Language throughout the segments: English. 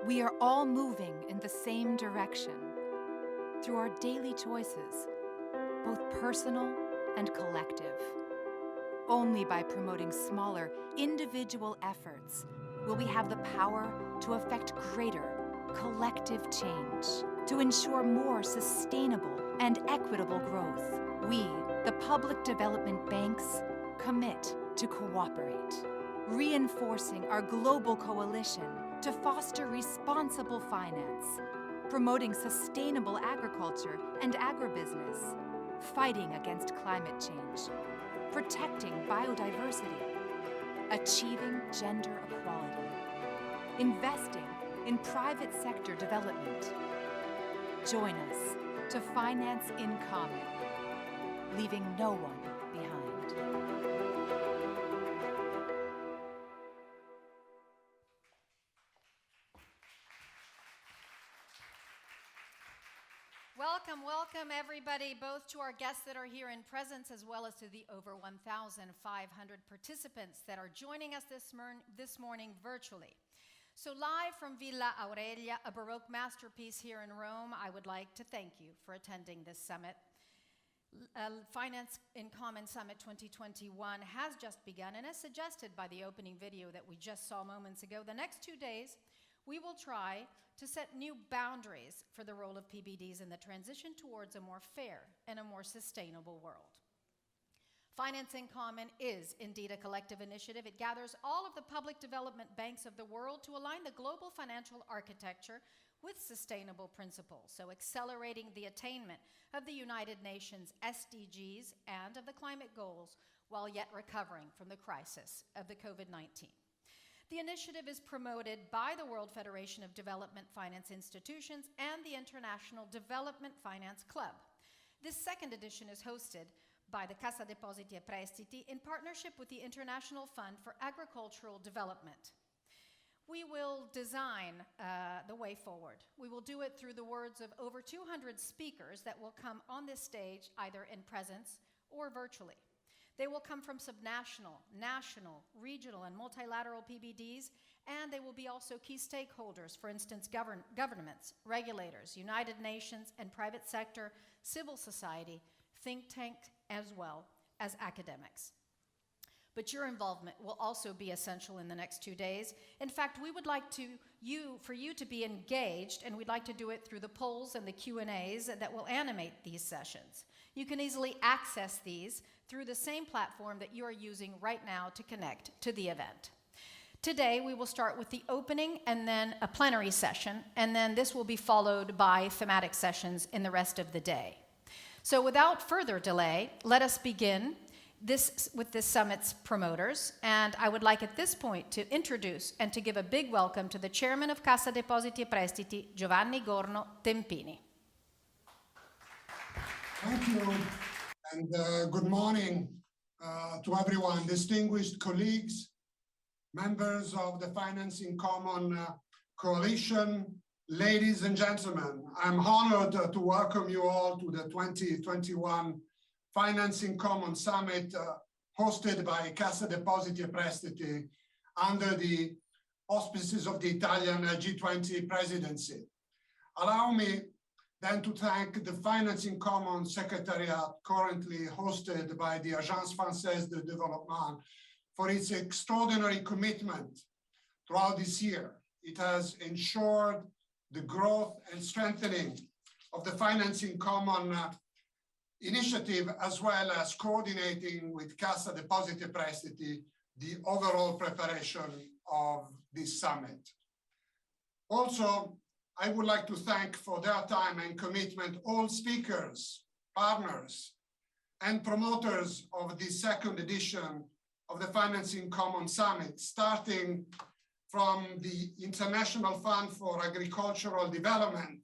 We are all moving in the same direction through our daily choices, both personal and collective. Only by promoting smaller, individual efforts will we have the power to effect greater, collective change, to ensure more sustainable and equitable growth. We, the public development banks, commit to cooperate, reinforcing our global coalition to foster responsible finance, promoting sustainable agriculture and agribusiness, fighting against climate change, protecting biodiversity, achieving gender equality, investing in private sector development. Join us to finance in common, leaving no one behind. Welcome everybody, both to our guests that are here in presence as well as to the over 1,500 participants that are joining us this morning virtually. So live from Villa Aurelia, a Baroque masterpiece here in Rome, I would like to thank you for attending this summit. Finance in Common Summit 2021 has just begun, and as suggested by the opening video that we just saw moments ago, the next 2 days we will try to set new boundaries for the role of PBDs in the transition towards a more fair and a more sustainable world. Finance in Common is indeed a collective initiative. It gathers all of the public development banks of the world to align the global financial architecture with sustainable principles, so accelerating the attainment of the United Nations SDGs and of the climate goals while yet recovering from the crisis of the COVID-19. The initiative is promoted by the World Federation of Development Finance Institutions and the International Development Finance Club. This second edition is hosted by the Cassa, Depositi e Prestiti in partnership with the International Fund for Agricultural Development. We will design the way forward. We will do it through the words of over 200 speakers that will come on this stage either in presence or virtually. They will come from subnational, national, regional, and multilateral PBDs, and they will be also key stakeholders, for instance, governments, regulators, United Nations and private sector, civil society, think tanks, as well as academics. But your involvement will also be essential in the next 2 days. In fact, we would like for you to be engaged, and we'd like to do it through the polls and the Q&As that will animate these sessions. You can easily access these through the same platform that you are using right now to connect to the event. Today, we will start with the opening and then a plenary session, and then this will be followed by thematic sessions in the rest of the day. So without further delay, let us begin with this summit's promoters, and I would like at this point to introduce and to give a big welcome to the chairman of Cassa Depositi e Prestiti, Giovanni Gorno Tempini. Thank you, and good morning to everyone, distinguished colleagues, members of the Finance in Common Coalition, ladies and gentlemen. I'm honored to welcome you all to the 2021 Finance in Common Summit hosted by Cassa Depositi e Prestiti under the auspices of the Italian G20 presidency. Allow me then to thank the Finance in Common Secretariat currently hosted by the Agence Française de Développement for its extraordinary commitment throughout this year. It has ensured the growth and strengthening of the Finance in Common initiative, as well as coordinating with Cassa Depositi e Prestiti the overall preparation of this summit. Also, I would like to thank for their time and commitment all speakers, partners, and promoters of the second edition of the Finance in Common Summit, starting from the International Fund for Agricultural Development,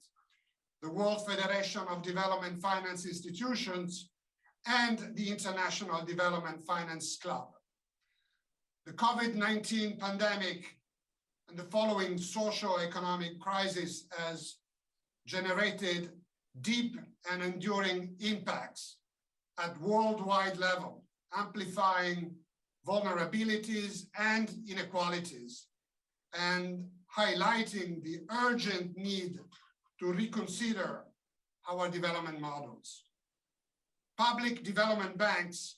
the World Federation of Development Finance Institutions, and the International Development Finance Club. The COVID-19 pandemic and the following socio-economic crisis has generated deep and enduring impacts at worldwide level, amplifying vulnerabilities and inequalities, and highlighting the urgent need to reconsider our development models. Public development banks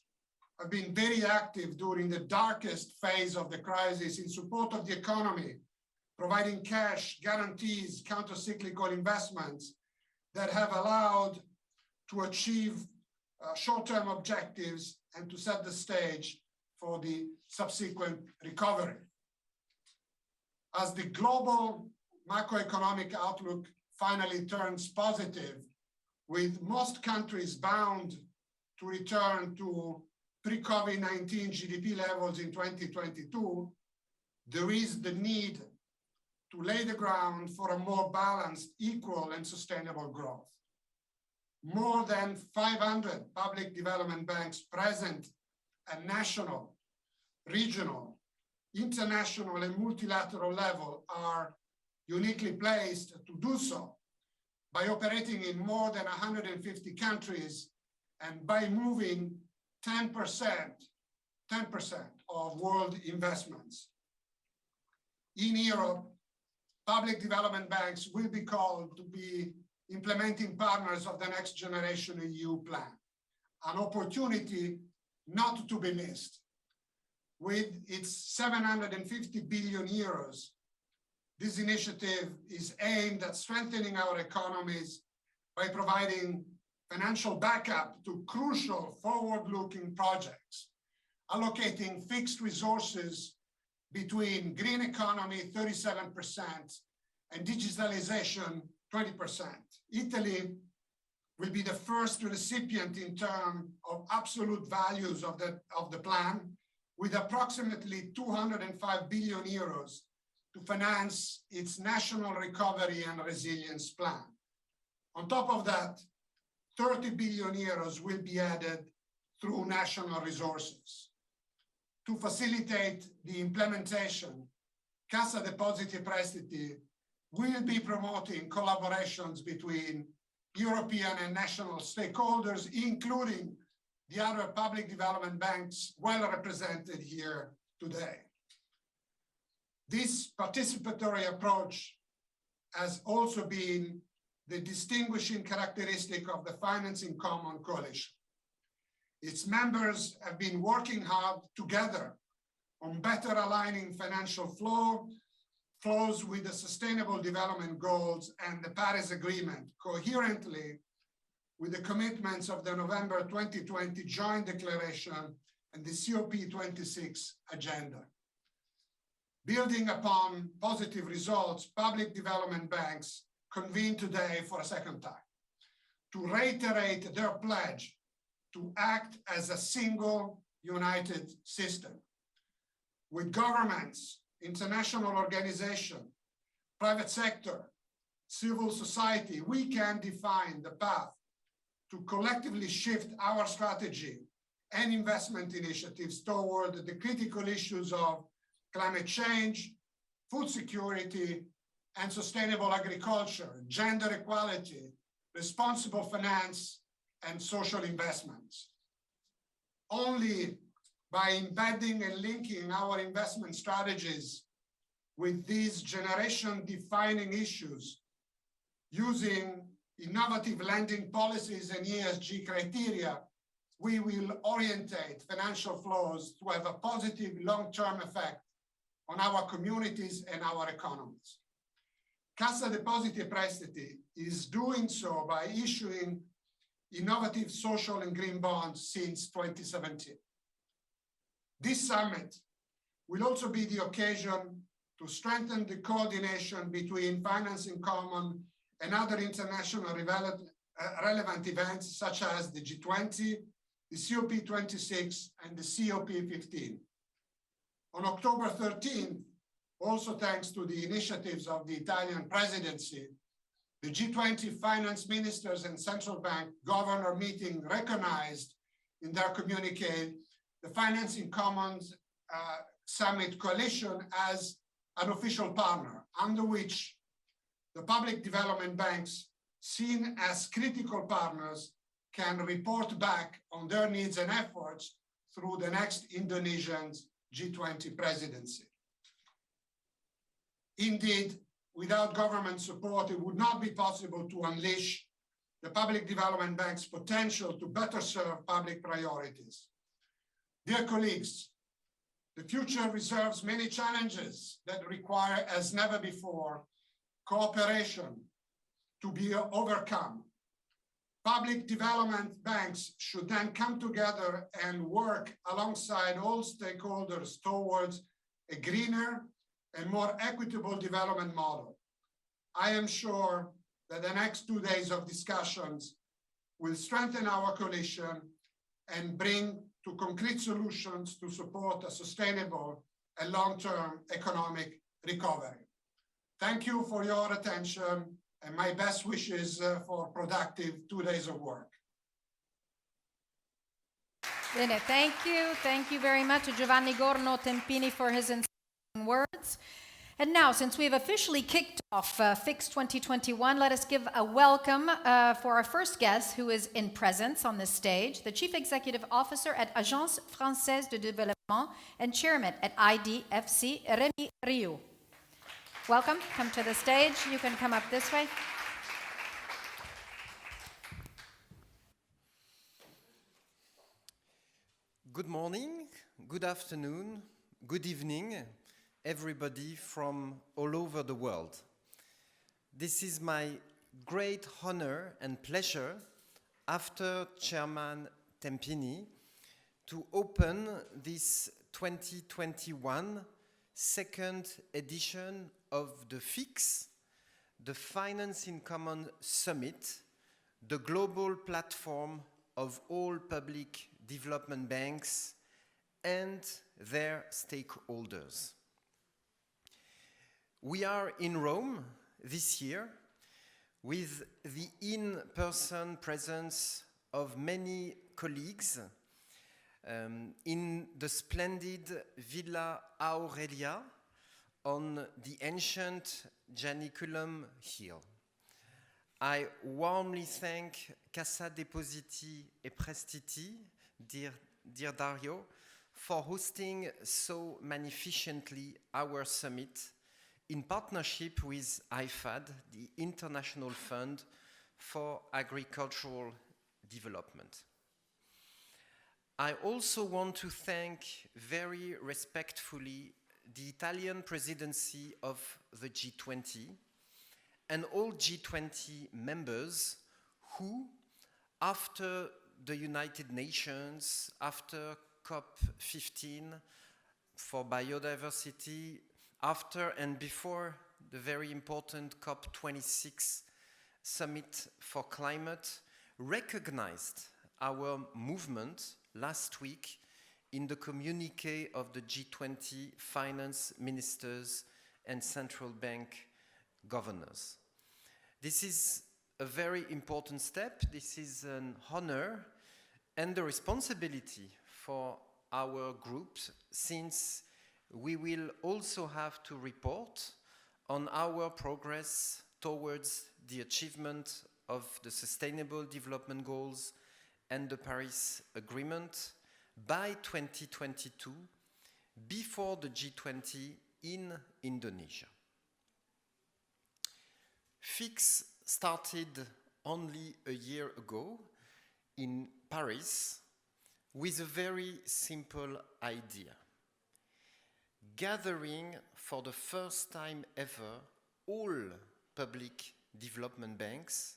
have been very active during the darkest phase of the crisis in support of the economy, providing cash, guarantees, counter-cyclical investments that have allowed to achieve short-term objectives and to set the stage for the subsequent recovery. As the global macroeconomic outlook finally turns positive, with most countries bound to return to pre-COVID-19 GDP levels in 2022, there is the need to lay the ground for a more balanced, equal, and sustainable growth. More than 500 public development banks present at national, regional, international, and multilateral level are uniquely placed to do so by operating in more than 150 countries and by moving 10% of world investments. In Europe, public development banks will be called to be implementing partners of the Next Generation EU plan, an opportunity not to be missed. With its 750 billion euros, this initiative is aimed at strengthening our economies by providing financial backup to crucial forward-looking projects, allocating fixed resources between green economy 37% and digitalization 20%. Italy will be the first recipient in terms of absolute values of the plan, with approximately 205 billion euros to finance its national recovery and resilience plan. On top of that, 30 billion euros will be added through national resources. To facilitate the implementation, Cassa, Depositi, Prestiti will be promoting collaborations between European and national stakeholders, including the other public development banks well represented here today. This participatory approach has also been the distinguishing characteristic of the Financing Common Coalition. Its members have been working hard together on better aligning financial flows with the Sustainable Development Goals and the Paris Agreement, coherently with the commitments of the November 2020 Joint Declaration and the COP26 agenda. Building upon positive results, public development banks convene today for a second time to reiterate their pledge to act as a single united system. With governments, international organizations, private sector, civil society, we can define the path to collectively shift our strategy and investment initiatives toward the critical issues of climate change, food security, and sustainable agriculture, gender equality, responsible finance, and social investments. Only by embedding and linking our investment strategies with these generation-defining issues, using innovative lending policies and ESG criteria, we will orientate financial flows to have a positive long-term effect on our communities and our economies. Cassa, Depositi, Prestiti is doing so by issuing innovative social and green bonds since 2017. This summit will also be the occasion to strengthen the coordination between Financing Common and other international relevant events such as the G20, the COP26, and the COP15. On October 13th, also thanks to the initiatives of the Italian presidency, the G20 finance ministers and central bank governor meeting recognized in their communique the Financing Commons Summit Coalition as an official partner, under which the public development banks, seen as critical partners, can report back on their needs and efforts through the next Indonesian G20 presidency. Indeed, without government support, it would not be possible to unleash the Public Development Bank's potential to better serve public priorities. Dear colleagues, the future reserves many challenges that require, as never before, cooperation to be overcome. Public development banks should then come together and work alongside all stakeholders towards a greener and more equitable development model. I am sure that the next 2 days of discussions will strengthen our coalition and bring to concrete solutions to support a sustainable and long-term economic recovery. Thank you for your attention and my best wishes for productive 2 days of work. Bene, thank you. Thank you very much to Giovanni Gorno Tempini for his inspiring words. And now, since we've officially kicked off FiCS 2021, let us give a welcome for our first guest, who is in presence on this stage, the Chief Executive Officer at Agence Française de Développement and Chairman at IDFC, Rémy Rioux. Welcome, come to the stage. You can come up this way. Good morning, good afternoon, good evening, everybody from all over the world. This is my great honor and pleasure, after Chairman Tempini, to open this 2021 second edition of the FiCS, the Finance in Common Summit, the global platform of all public development banks and their stakeholders. We are in Rome this year with the in-person presence of many colleagues in the splendid Villa Aurelia on the ancient Janiculum Hill. I warmly thank Cassa, Depositi e Prestiti, dear Dario, for hosting so magnificently our summit in partnership with IFAD, the International Fund for Agricultural Development. I also want to thank very respectfully the Italian presidency of the G20 and all G20 members who, after the United Nations, after COP15 for biodiversity, after and before the very important COP26 Summit for Climate, recognized our movement last week in the communiqué of the G20 finance ministers and central bank governors. This is a very important step. This is an honor and a responsibility for our groups, since we will also have to report on our progress towards the achievement of the Sustainable Development Goals and the Paris Agreement by 2022, before the G20 in Indonesia. FiCS started only a year ago in Paris with a very simple idea: gathering for the first time ever all public development banks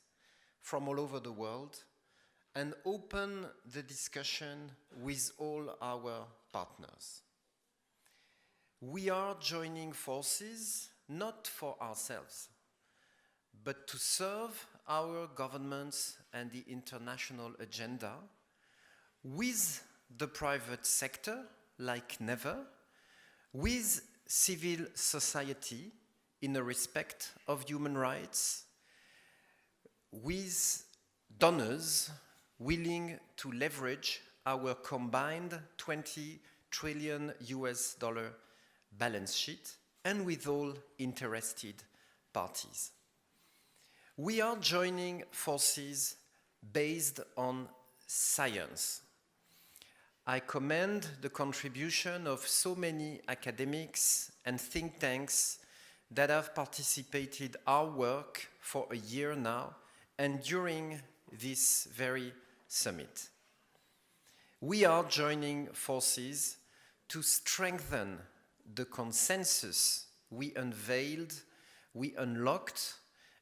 from all over the world and open the discussion with all our partners. We are joining forces not for ourselves, but to serve our governments and the international agenda with the private sector like never, with civil society in the respect of human rights, with donors willing to leverage our combined $20 trillion balance sheet, and with all interested parties. We are joining forces based on science. I commend the contribution of so many academics and think tanks that have participated our work for a year now and during this very summit. We are joining forces to strengthen the consensus we unveiled, we unlocked,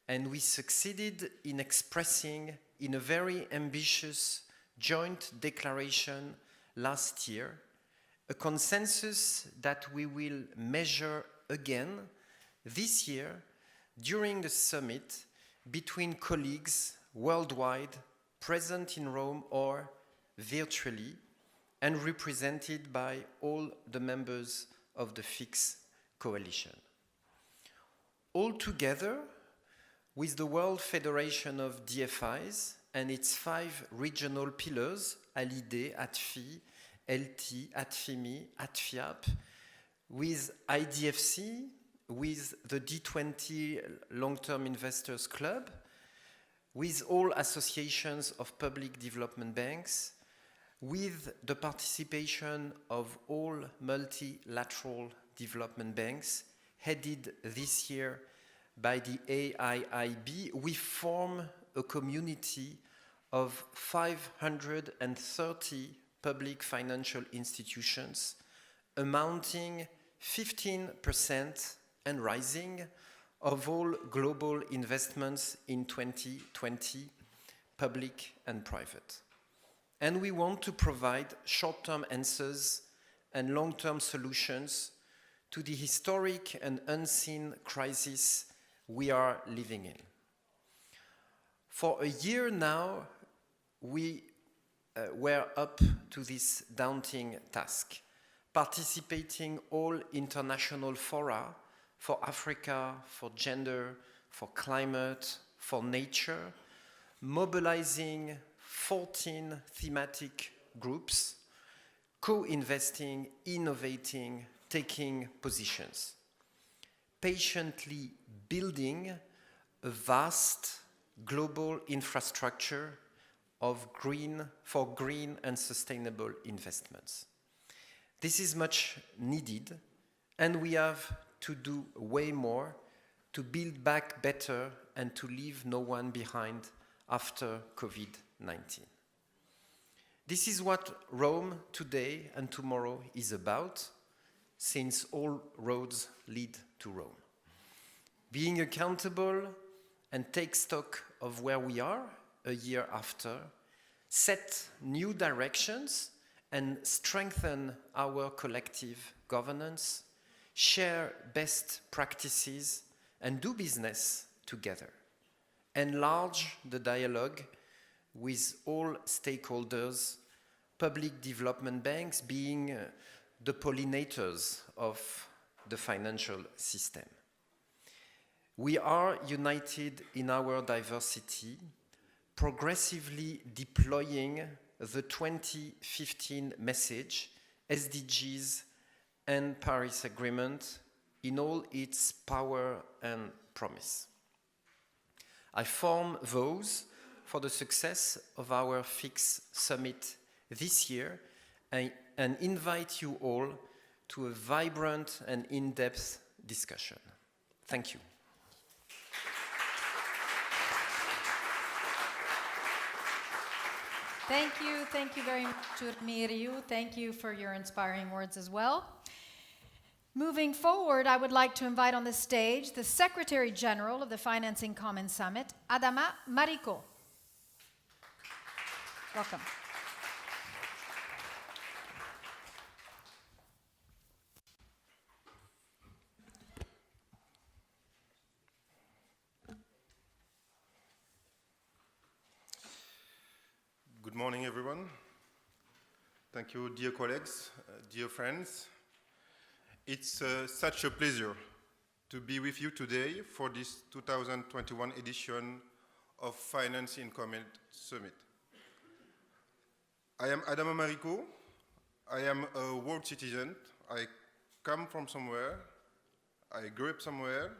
and we succeeded in expressing in a very ambitious joint declaration last year, a consensus that we will measure again this year during the summit between colleagues worldwide present in Rome or virtually and represented by all the members of the FiCS coalition. All together, with the World Federation of DFIs and its 5 regional pillars, AIIB, ATFI, LT, ATFIMI, ATFIAP, with IDFC, with the D20 Long-Term Investors Club, with all associations of public development banks, with the participation of all multilateral development banks, headed this year by the AIIB, we form a community of 530 public financial institutions, amounting 15% and rising of all global investments in 2020, public and private. And we want to provide short-term answers and long-term solutions to the historic and unseen crisis we are living in. For a year now, we were up to this daunting task, participating all international fora for Africa, for gender, for climate, for nature, mobilizing 14 thematic groups, co-investing, innovating, taking positions, patiently building a vast global infrastructure of green and sustainable investments. This is much needed, and we have to do way more to build back better and to leave no one behind after COVID-19. This is what Rome today and tomorrow is about, since all roads lead to Rome. Being accountable and take stock of where we are a year after, set new directions and strengthen our collective governance, share best practices and do business together. Enlarge the dialogue with all stakeholders, public development banks being the pollinators of the financial system. We are united in our diversity, progressively deploying the 2015 message, SDGs and Paris Agreement in all its power and promise. I form vows for the success of our FiCS summit this year and invite you all to a vibrant and in-depth discussion. Thank you. Thank you very much to Rioux. Thank you for your inspiring words as well. Moving forward, I would like to invite on the stage the Secretary General of the Financing Commons Summit, Adama Mariko. Welcome. Good morning, everyone. Thank you, dear colleagues, dear friends. It's such a pleasure to be with you today for this 2021 edition of Financing Commons Summit. I am Adama Mariko. I am a world citizen. I come from somewhere. I grew up somewhere.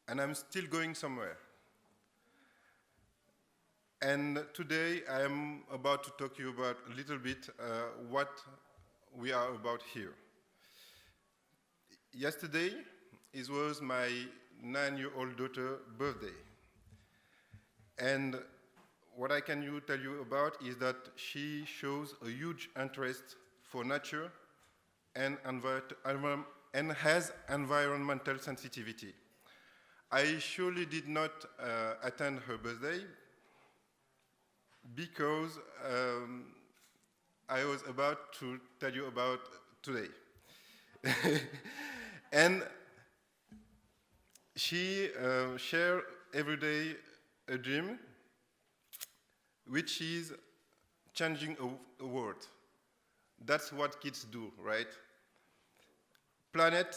And I'm still going somewhere. And today I am about to talk to you about a little bit what we are about here. Yesterday, it was my 9-year-old daughter's birthday. And what I can tell you about is that she shows a huge interest for nature and has environmental sensitivity. I surely did not attend her birthday because I was about to tell you about today. And she shares every day a dream, which is changing a world. That's what kids do, right? Planet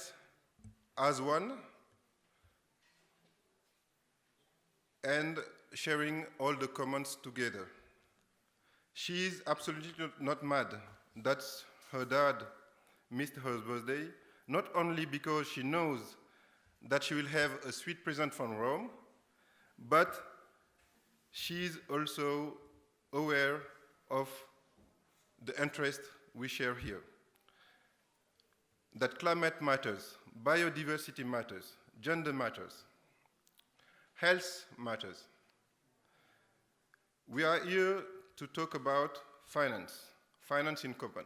as one, and sharing all the commons together. She is absolutely not mad that her dad missed her birthday, not only because she knows that she will have a sweet present from Rome, but she is also aware of the interest we share here. That climate matters, biodiversity matters, gender matters, health matters. We are here to talk about finance in common.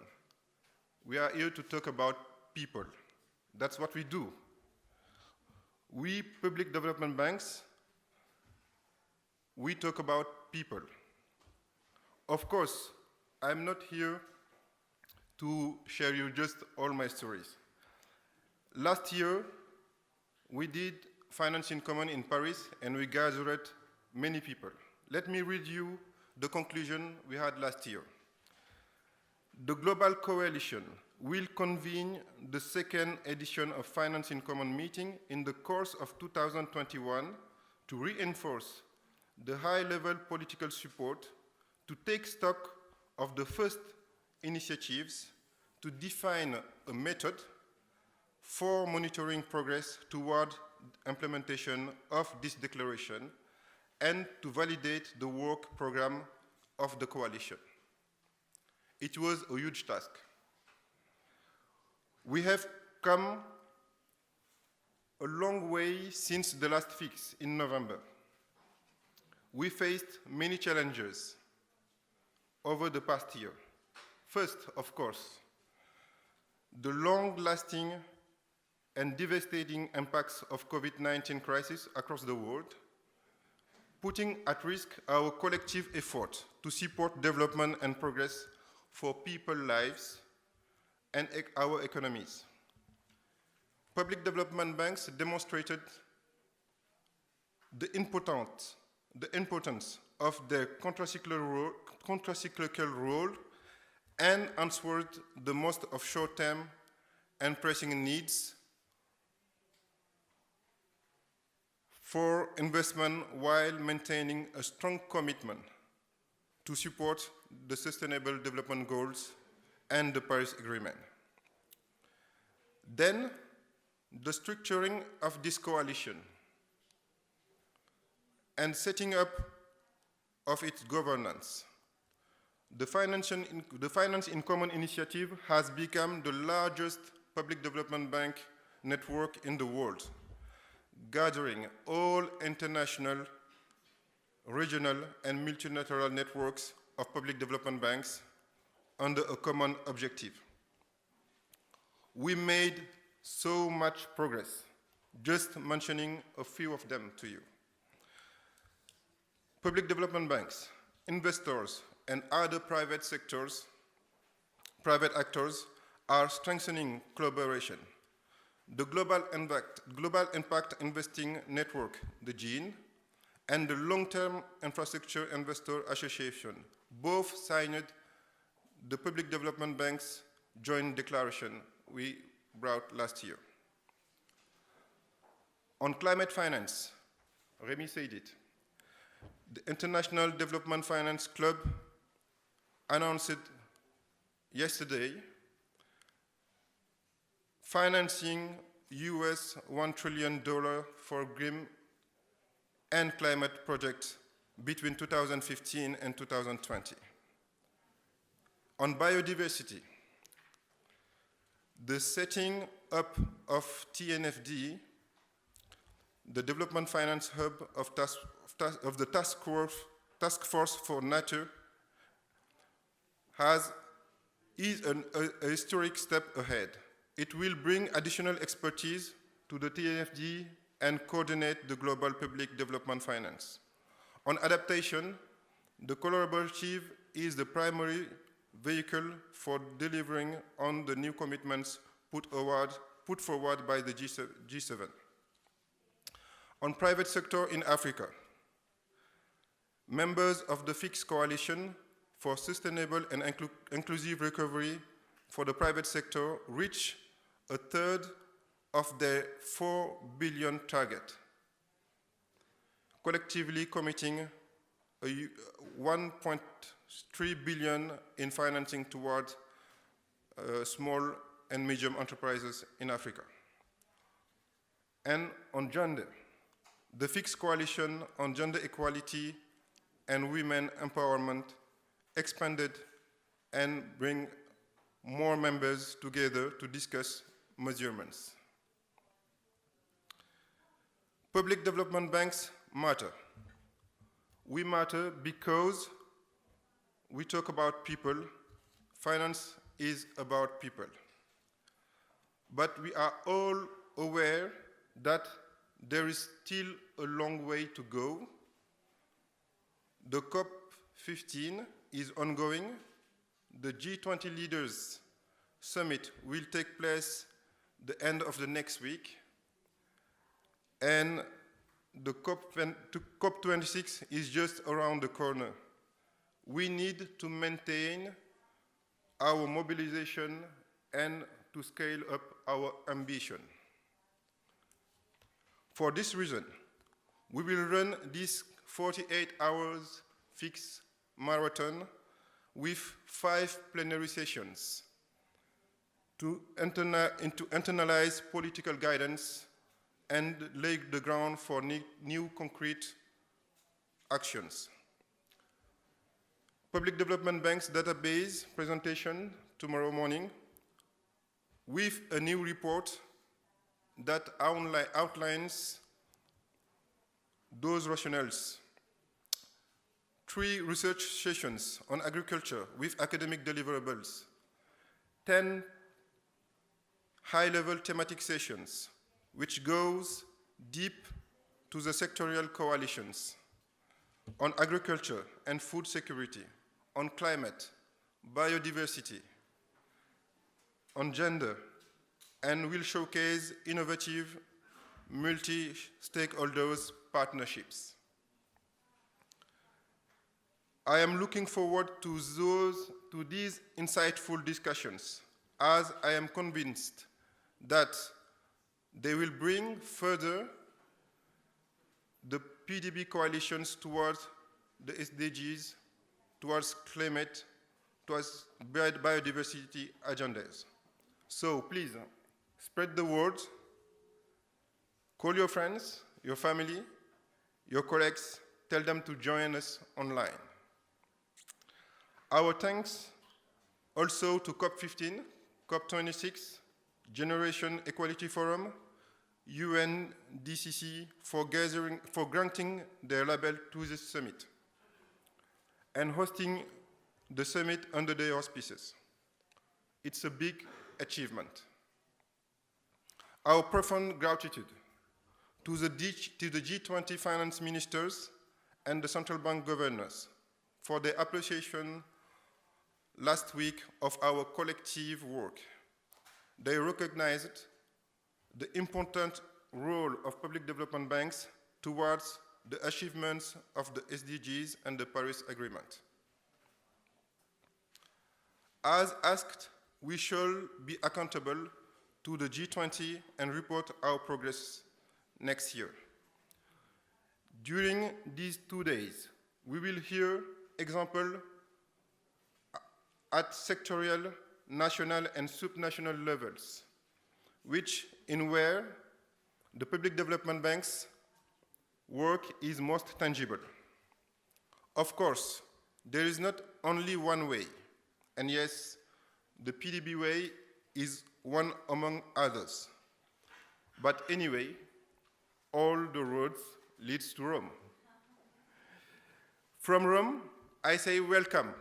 We are here to talk about people. That's what we do. We public development banks, we talk about people. Of course, I'm not here to share you just all my stories. Last year, we did Finance in Common in Paris, and we gathered many people. Let me read you the conclusion we had last year. The Global Coalition will convene the second edition of Finance in Common meeting in the course of 2021 to reinforce the high-level political support, to take stock of the first initiatives, to define a method for monitoring progress toward implementation of this declaration, and to validate the work program of the coalition. It was a huge task. We have come a long way since the last FiCS in November. We faced many challenges over the past year. First, of course, the long-lasting and devastating impacts of COVID-19 crisis across the world, putting at risk our collective effort to support development and progress for people's lives and our economies. Public development banks demonstrated the importance of their countercyclical role and answered the most of short-term and pressing needs for investment while maintaining a strong commitment to support the Sustainable Development Goals and the Paris Agreement. Then, the structuring of this coalition and setting up of its governance. The Finance in Common initiative has become the largest public development bank network in the world, gathering all international, regional, and multilateral networks of public development banks under a common objective. We made so much progress, just mentioning a few of them to you. Public development banks, investors, and other private actors are strengthening collaboration. The Global Impact Investing Network, the GIN, and the Long-Term Infrastructure Investor Association both signed the Public Development Bank's joint declaration we brought last year. On climate finance, Rémy said it, the International Development Finance Club announced yesterday financing US $1 trillion for green and climate projects between 2015 and 2020. On biodiversity, the setting up of TNFD the Development Finance Hub of the Task Force for Nature, is a historic step ahead. It will bring additional expertise to the TNFD and coordinate the global public development finance. On adaptation, the collaborative is the primary vehicle for delivering on the new commitments put forward by the G7. On private sector in Africa, members of the FiCS Coalition for Sustainable and Inclusive Recovery for the Private Sector reach a third of their 4 billion target, collectively committing 1.3 billion in financing toward small and medium enterprises in Africa. And on gender, the FiCS Coalition on Gender Equality and Women Empowerment expanded and bring more members together to discuss measurements. Public development banks matter. We matter because we talk about people. Finance is about people. But we are all aware that there is still a long way to go. The COP15 is ongoing. The G20 Leaders Summit will take place the end of the next week. And the COP26 is just around the corner. We need to maintain our mobilization and to scale up our ambition. For this reason, we will run this 48 hours FiCS marathon with 5 plenary sessions to internalize political guidance and lay the ground for new concrete actions. Public Development Bank's database presentation tomorrow morning with a new report that outlines those rationales. 3 research sessions on agriculture with academic deliverables, 10 high-level thematic sessions, which goes deep to the sectorial coalitions on agriculture and food security, on climate, biodiversity, on gender, and will showcase innovative multi-stakeholders partnerships. I am looking forward to these insightful discussions, as I am convinced that they will bring further the PDB coalitions towards the SDGs, towards climate, towards biodiversity agendas. So please, spread the word, call your friends, your family, your colleagues, tell them to join us online. Our thanks also to COP15, COP26, Generation Equality Forum, UNDCC for granting their label to this summit and hosting the summit under their auspices. It's a big achievement. Our profound gratitude to the G20 finance ministers and the central bank governors for their appreciation last week of our collective work. They recognized the important role of public development banks towards the achievements of the SDGs and the Paris Agreement. As asked, we shall be accountable to the G20 and report our progress next year. During these 2 days, we will hear examples at sectorial, national, and subnational levels, which in where the public development banks work is most tangible. Of course, there is not only one way, and yes, the PDB way is one among others. But anyway, all the roads leads to Rome. From Rome, I say welcome.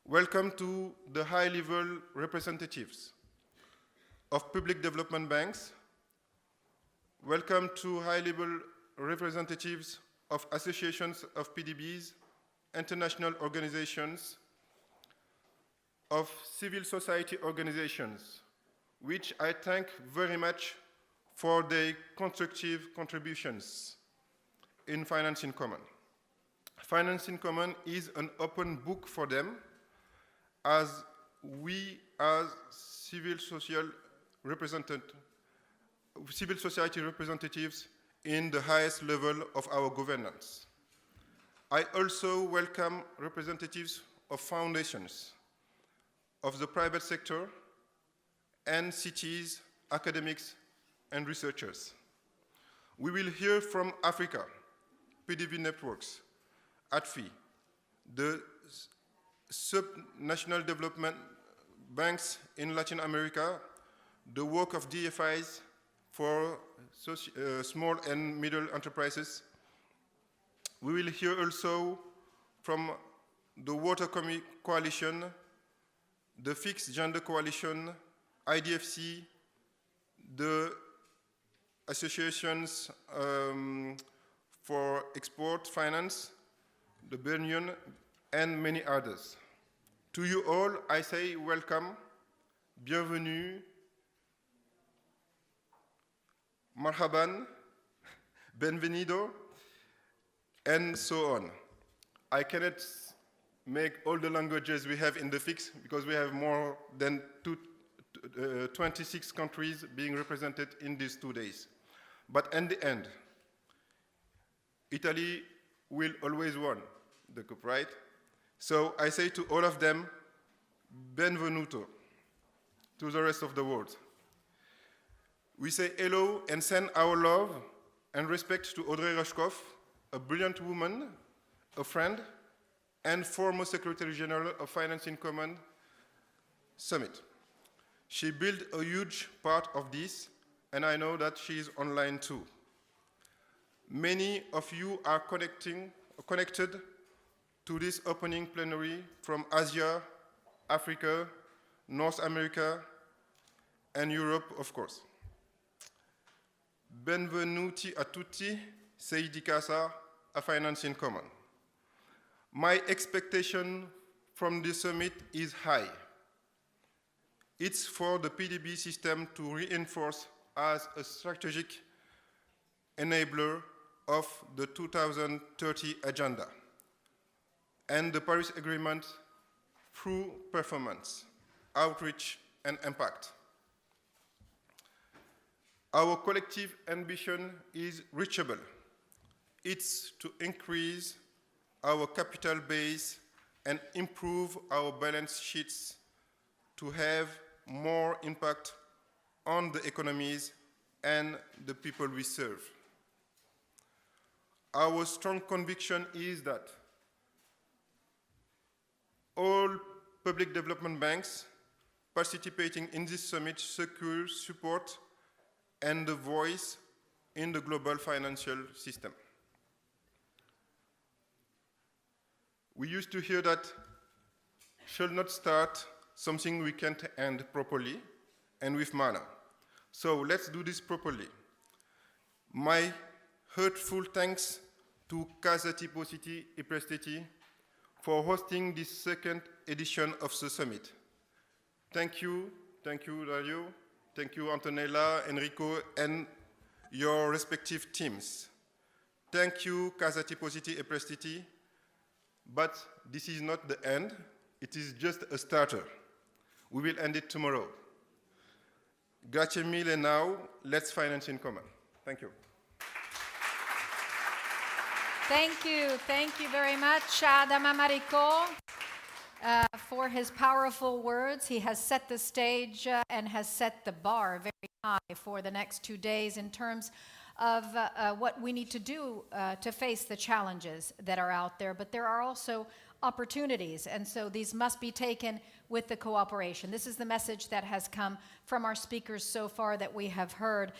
Welcome to the high-level representatives of public development banks. Welcome to high-level representatives of associations of PDBs, international organizations, of civil society organizations, which I thank very much for their constructive contributions in Finance in Common. Finance in Common is an open book for them, as we as civil society representatives in the highest level of our governance. I also welcome representatives of foundations, of the private sector, and cities, academics, and researchers. We will hear from Africa, PDB networks, ATFI, the sub-national development banks in Latin America, the work of DFIs for small and middle enterprises. We will hear also from the Water Coalition, the Fixed Gender Coalition, IDFC, the associations for export finance, the Bernion, and many others. To you all, I say welcome, bienvenue, marhaban, benvenido, and so on. I cannot make all the languages we have in the FIX because we have more than 26 countries being represented in these 2 days. But in the end, Italy will always win the cup, right? So I say to all of them, benvenuto to the rest of the world. We say hello and send our love and respect to Audrey Rushkoff, a brilliant woman, a friend, and former Secretary General of Finance in Common Summit. She built a huge part of this, and I know that she is online too. Many of you are connected to this opening plenary from Asia, Africa, North America, and Europe, of course. Benvenuti a tutti, sei di Cassa, a Finance in Common. My expectation from this summit is high. It's for the PDB system to reinforce as a strategic enabler of the 2030 agenda and the Paris Agreement through performance, outreach, and impact. Our collective ambition is reachable. It's to increase our capital base and improve our balance sheets to have more impact on the economies and the people we serve. Our strong conviction is that all public development banks participating in this summit secure support and the voice in the global financial system. We used to hear that shall not start something we can't end properly and with manner. So let's do this properly. My heartful thanks to Cassa, Depositi e Prestiti for hosting this second edition of the summit. Thank you, Dario. Thank you, Antonella, Enrico, and your respective teams. Thank you, Cassa, Depositi e Prestiti. But this is not the end. It is just a starter. We will end it tomorrow. Grazie mille now. Let's finance in common. Thank you. Thank you very much, Adama Mariko, for his powerful words. He has set the stage and has set the bar very high for the next 2 days in terms of what we need to do to face the challenges that are out there, but there are also opportunities, and so these must be taken with the cooperation. This is the message that has come from our speakers so far that we have heard,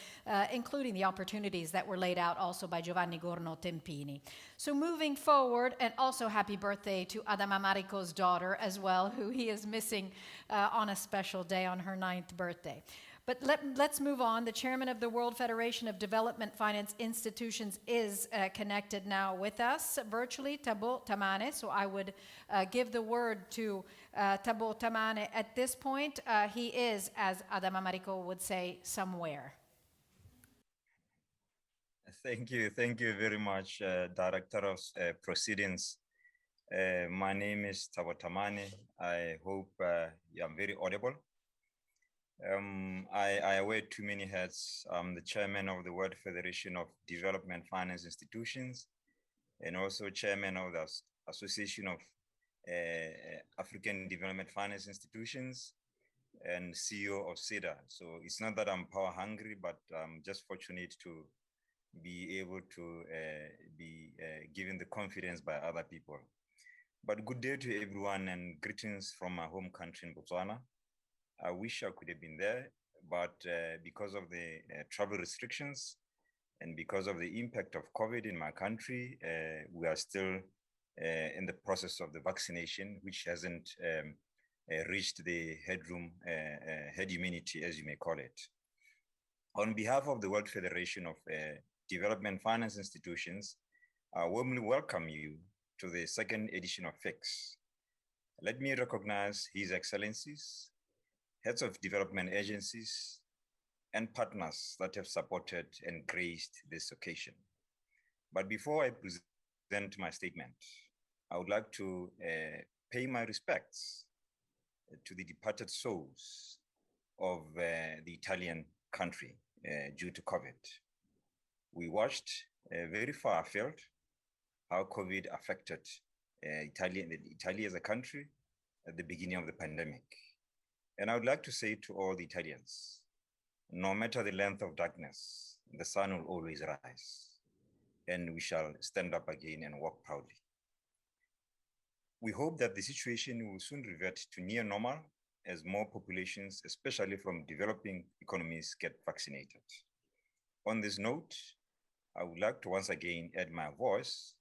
including the opportunities that were laid out also by Giovanni Gorno Tempini. So moving forward, and also happy birthday to Adama Mariko's daughter as well, who he is missing on a special day on her 9th birthday. But let's move on. The chairman of the World Federation of Development Finance Institutions is connected now with us virtually, Thabo Thamane. So I would give the word to Thabo Thamane at this point. He is, as Adama Mariko would say, somewhere. Thank you very much, Director of Proceedings. My name is Thabo Thamane. I hope I'm very audible. I wear too many hats. I'm the chairman of the World Federation of Development Finance Institutions and also chairman of the Association of African Development Finance Institutions and CEO of SEDA. So it's not that I'm power hungry, but I'm just fortunate to be able to be given the confidence by other people. But good day to everyone and greetings from my home country in Botswana. I wish I could have been there, but because of the travel restrictions and because of the impact of COVID in my country, we are still in the process of the vaccination, which hasn't reached the herd immunity, as you may call it. On behalf of the World Federation of Development Finance Institutions, I warmly welcome you to the second edition of FiCS. Let me recognize His Excellencies, heads of development agencies, and partners that have supported and graced this occasion. But before I present my statement, I would like to pay my respects to the departed souls of the Italian country due to COVID. We watched very far afield how COVID affected Italy as a country at the beginning of the pandemic. And I would like to say to all the Italians, no matter the length of darkness, the sun will always rise, and we shall stand up again and walk proudly. We hope that the situation will soon revert to near normal as more populations, especially from developing economies, get vaccinated. On this note, I would like to once again add my voice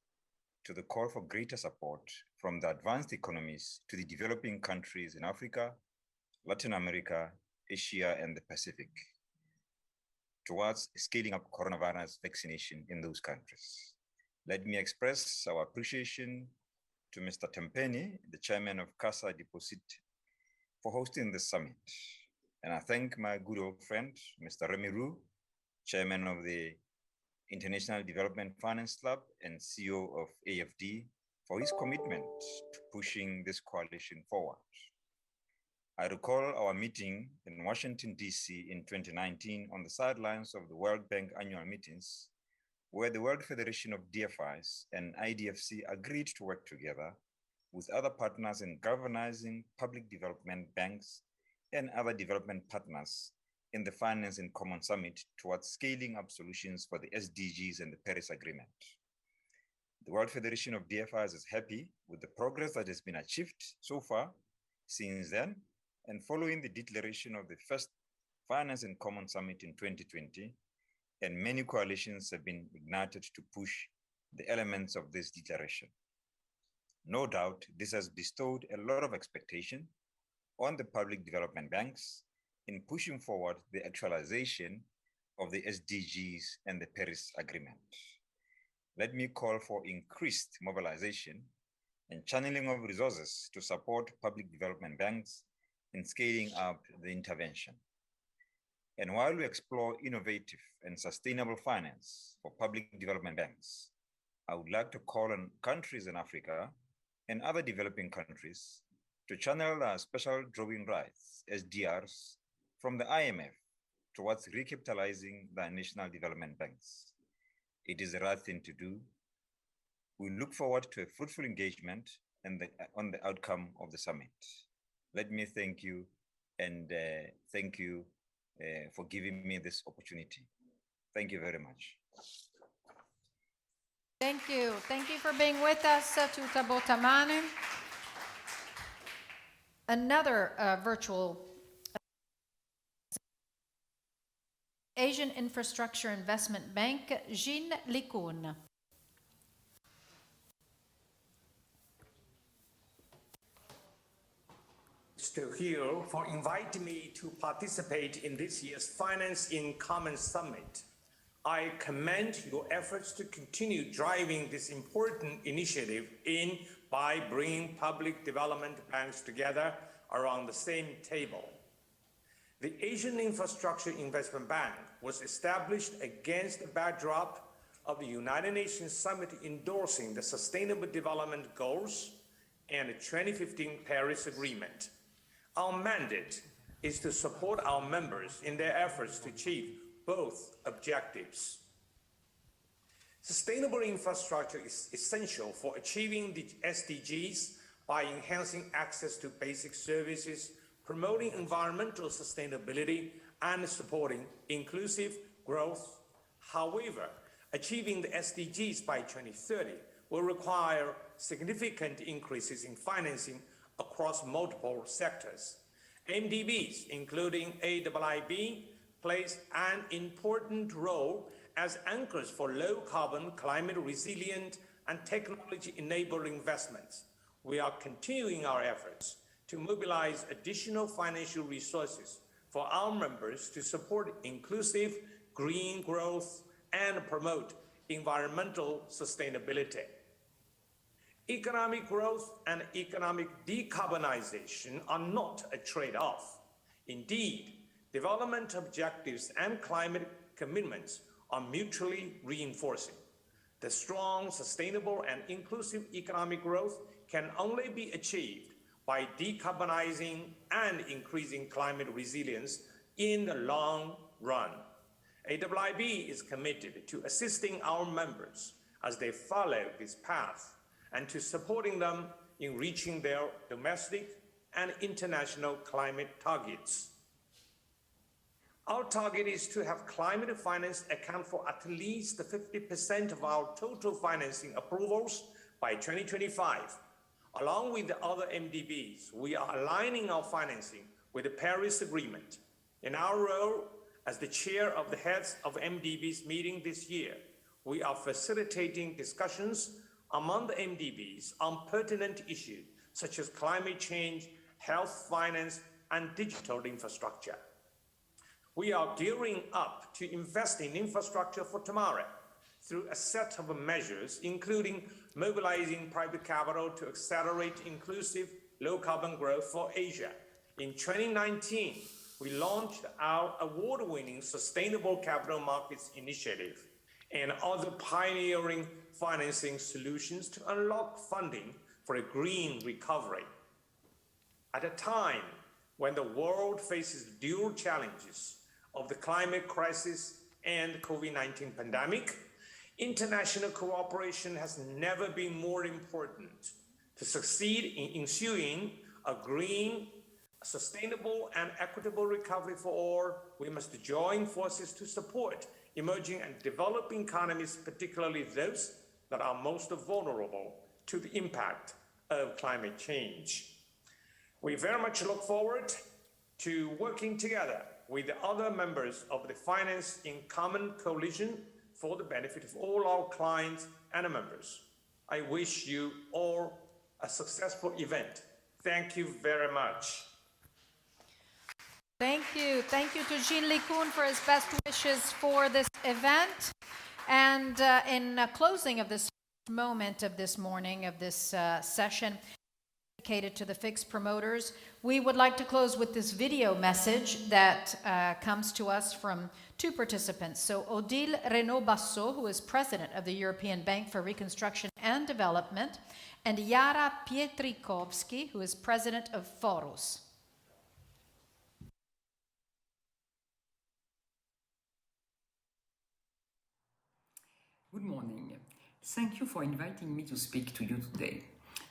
to the call for greater support from the advanced economies to the developing countries in Africa, Latin America, Asia, and the Pacific towards scaling up coronavirus vaccination in those countries. Let me express our appreciation to Mr. Tempini, the chairman of Cassa Depositi, for hosting this summit. And I thank my good old friend, Mr. Rémy, chairman of the International Development Finance Club and CEO of AFD, for his commitment to pushing this coalition forward. I recall our meeting in Washington, D.C. in 2019 on the sidelines of the World Bank annual meetings, where the World Federation of DFIs and IDFC agreed to work together with other partners in galvanizing public development banks and other development partners in the Finance in Common Summit towards scaling up solutions for the SDGs and the Paris Agreement. The World Federation of DFIs is happy with the progress that has been achieved so far since then, and following the declaration of the first Finance in Common Summit in 2020, and many coalitions have been ignited to push the elements of this declaration. No doubt, this has bestowed a lot of expectation on the public development banks in pushing forward the actualization of the SDGs and the Paris Agreement. Let me call for increased mobilization and channeling of resources to support public development banks in scaling up the intervention. And while we explore innovative and sustainable finance for public development banks, I would like to call on countries in Africa and other developing countries to channel our special drawing rights, SDRs, from the IMF towards recapitalizing the national development banks. It is the right thing to do. We look forward to a fruitful engagement and on the outcome of the summit. Let me thank you and thank you for giving me this opportunity. Thank you very much. Thank you. Thank you for being with us to Thabo Thamane. Another virtual Asian Infrastructure Investment Bank, Liqun. To here for inviting me to participate in this year's Finance in Common Summit. I commend your efforts to continue driving this important initiative by bringing public development banks together around the same table. The Asian Infrastructure Investment Bank was established against the backdrop of the United Nations Summit endorsing the Sustainable Development Goals and the 2015 Paris Agreement. Our mandate is to support our members in their efforts to achieve both objectives. Sustainable infrastructure is essential for achieving the SDGs by enhancing access to basic services, promoting environmental sustainability, and supporting inclusive growth. However, achieving the SDGs by 2030 will require significant increases in financing across multiple sectors. MDBs, including AIIB, plays an important role as anchors for low-carbon, climate-resilient, and technology-enabled investments. We are continuing our efforts to mobilize additional financial resources for our members to support inclusive green growth and promote environmental sustainability. Economic growth and economic decarbonization are not a trade-off. Indeed, development objectives and climate commitments are mutually reinforcing. The strong, sustainable, and inclusive economic growth can only be achieved by decarbonizing and increasing climate resilience in the long run. AIIB is committed to assisting our members as they follow this path and to supporting them in reaching their domestic and international climate targets. Our target is to have climate finance account for at least 50% of our total financing approvals by 2025. Along with the other MDBs, we are aligning our financing with the Paris Agreement. In our role as the chair of the heads of MDBs meeting this year, we are facilitating discussions among the MDBs on pertinent issues such as climate change, health finance, and digital infrastructure. We are gearing up to invest in infrastructure for tomorrow through a set of measures, including mobilizing private capital to accelerate inclusive low-carbon growth for Asia. In 2019, we launched our award-winning Sustainable Capital Markets Initiative and other pioneering financing solutions to unlock funding for a green recovery. At a time when the world faces dual challenges of the climate crisis and COVID-19 pandemic, international cooperation has never been more important. To succeed in ensuring a green, sustainable, and equitable recovery for all, we must join forces to support emerging and developing economies, particularly those that are most vulnerable to the impact of climate change. We very much look forward to working together with the other members of the Finance in Common Coalition for the benefit of all our clients and members. I wish you all a successful event. Thank you very much. Thank you. Thank you to Liqun for his best wishes for this event. And in closing of this moment of this morning, of this session dedicated to the FiCS promoters, we would like to close with this video message that comes to us from two participants. So Odile Renaud-Basso, who is president of the European Bank for Reconstruction and Development, and Iara Pietricovsky, who is president of Forus. Good morning. Thank you for inviting me to speak to you today.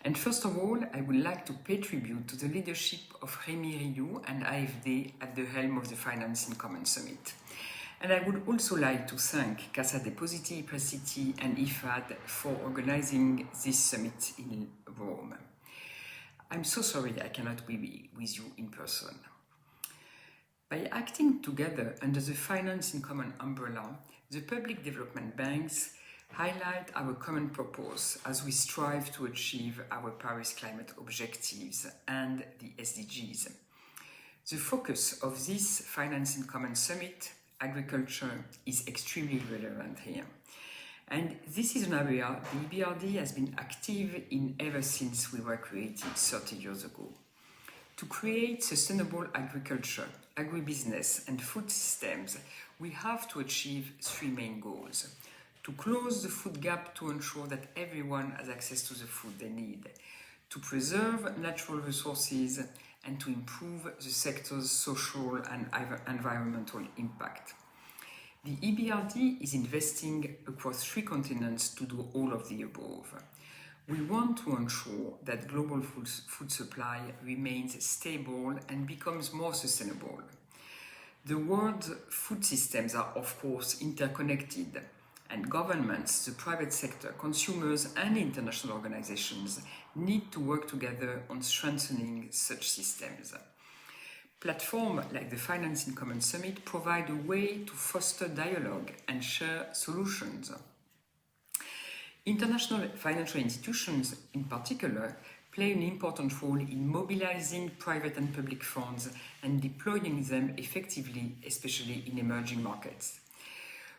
And first of all, I would like to pay tribute to the leadership of Rémy, Rioux and AIIB at the helm of the Finance in Common Summit. And I would also like to thank Cassa, Depositi, Prestiti and IFAD for organizing this summit in Rome. I'm so sorry I cannot be with you in person. By acting together under the Finance in Common umbrella, the public development banks highlight our common purpose as we strive to achieve our Paris climate objectives and the SDGs. The focus of this Finance in Common Summit, agriculture, is extremely relevant here. And this is an area the EBRD has been active in ever since we were created 30 years ago. To create sustainable agriculture, agribusiness and food systems, we have to achieve three main goals. To close the food gap to ensure that everyone has access to the food they need, to preserve natural resources, and to improve the sector's social and environmental impact. The EBRD is investing across 3 continents to do all of the above. We want to ensure that global food supply remains stable and becomes more sustainable. The world's food systems are, of course, interconnected, and governments, the private sector, consumers, and international organizations need to work together on strengthening such systems. Platforms like the Finance in Common Summit provide a way to foster dialogue and share solutions. International financial institutions, in particular, play an important role in mobilizing private and public funds and deploying them effectively, especially in emerging markets.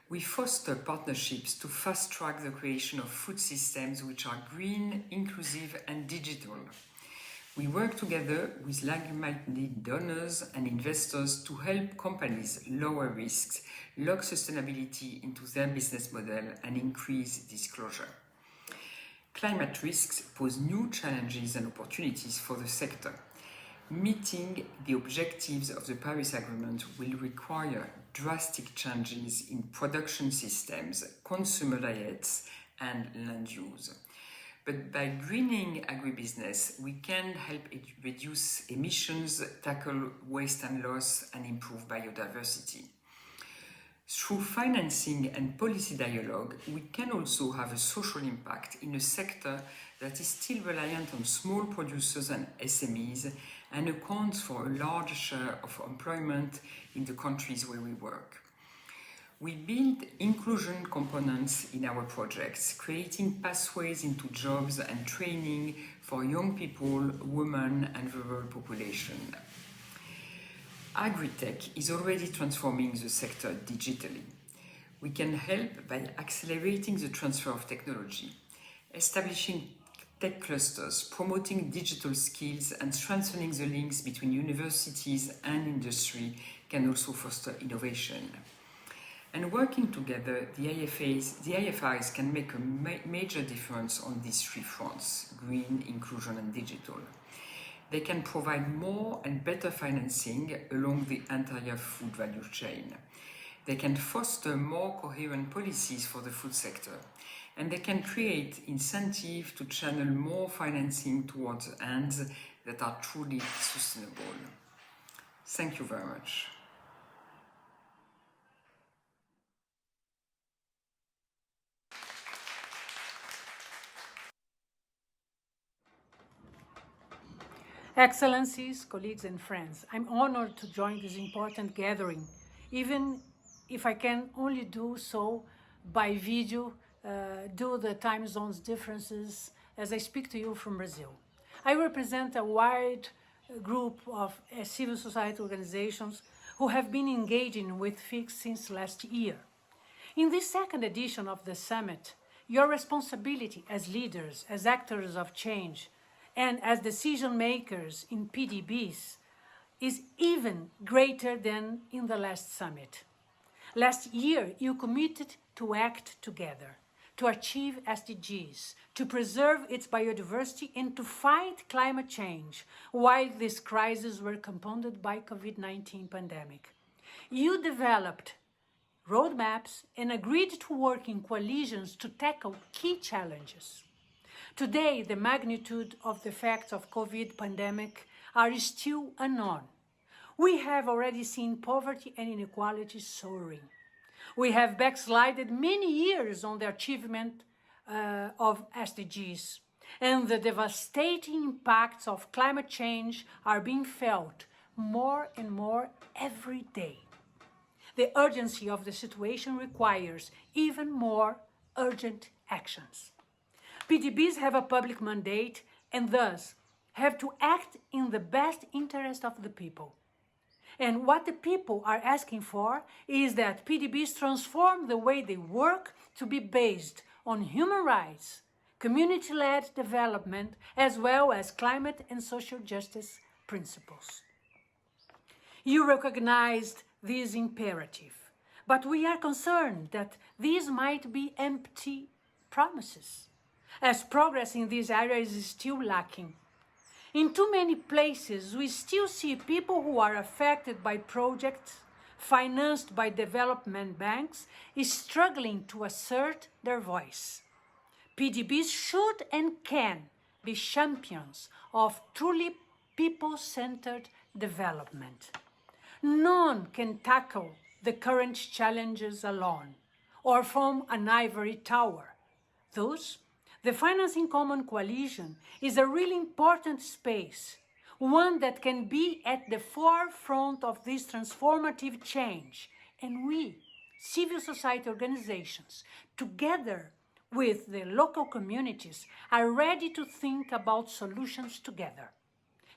We foster partnerships to fast-track the creation of food systems which are green, inclusive, and digital. We work together with like-minded donors and investors to help companies lower risks, lock sustainability into their business model, and increase disclosure. Climate risks pose new challenges and opportunities for the sector. Meeting the objectives of the Paris Agreement will require drastic changes in production systems, consumer diets, and land use. But by greening agribusiness, we can help reduce emissions, tackle waste and loss, and improve biodiversity. Through financing and policy dialogue, we can also have a social impact in a sector that is still reliant on small producers and SMEs and accounts for a large share of employment in the countries where we work. We build inclusion components in our projects, creating pathways into jobs and training for young people, women, and rural population. Agritech is already transforming the sector digitally. We can help by accelerating the transfer of technology, establishing tech clusters, promoting digital skills, and strengthening the links between universities and industry can also foster innovation. And working together, the IFIs can make a major difference on these 3 fronts: green, inclusion, and digital. They can provide more and better financing along the entire food value chain. They can foster more coherent policies for the food sector. And they can create incentive to channel more financing towards ends that are truly sustainable. Thank you very much. Excellencies, colleagues and friends, I'm honored to join this important gathering, even if I can only do so by video due to the time zones differences as I speak to you from Brazil. I represent a wide group of civil society organizations who have been engaging with FiCS since last year. In this second edition of the summit, your responsibility as leaders, as actors of change, and as decision makers in PDBs is even greater than in the last summit. Last year, you committed to act together, to achieve SDGs, to preserve its biodiversity, and to fight climate change while these crises were compounded by COVID-19 pandemic. You developed roadmaps and agreed to work in coalitions to tackle key challenges. Today, the magnitude of the effects of COVID pandemic are still unknown. We have already seen poverty and inequality soaring. We have backslided many years on the achievement of SDGs, and the devastating impacts of climate change are being felt more and more every day. The urgency of the situation requires even more urgent actions. PDBs have a public mandate and thus have to act in the best interest of the people. And what the people are asking for is that PDBs transform the way they work to be based on human rights, community-led development, as well as climate and social justice principles. You recognized this imperative, but we are concerned that these might be empty promises, as progress in this area is still lacking. In too many places, we still see people who are affected by projects financed by development banks struggling to assert their voice. PDBs should and can be champions of truly people-centered development. None can tackle the current challenges alone or from an ivory tower. Thus, the Financing Common Coalition is a really important space, one that can be at the forefront of this transformative change. And we, civil society organizations, together with the local communities, are ready to think about solutions together.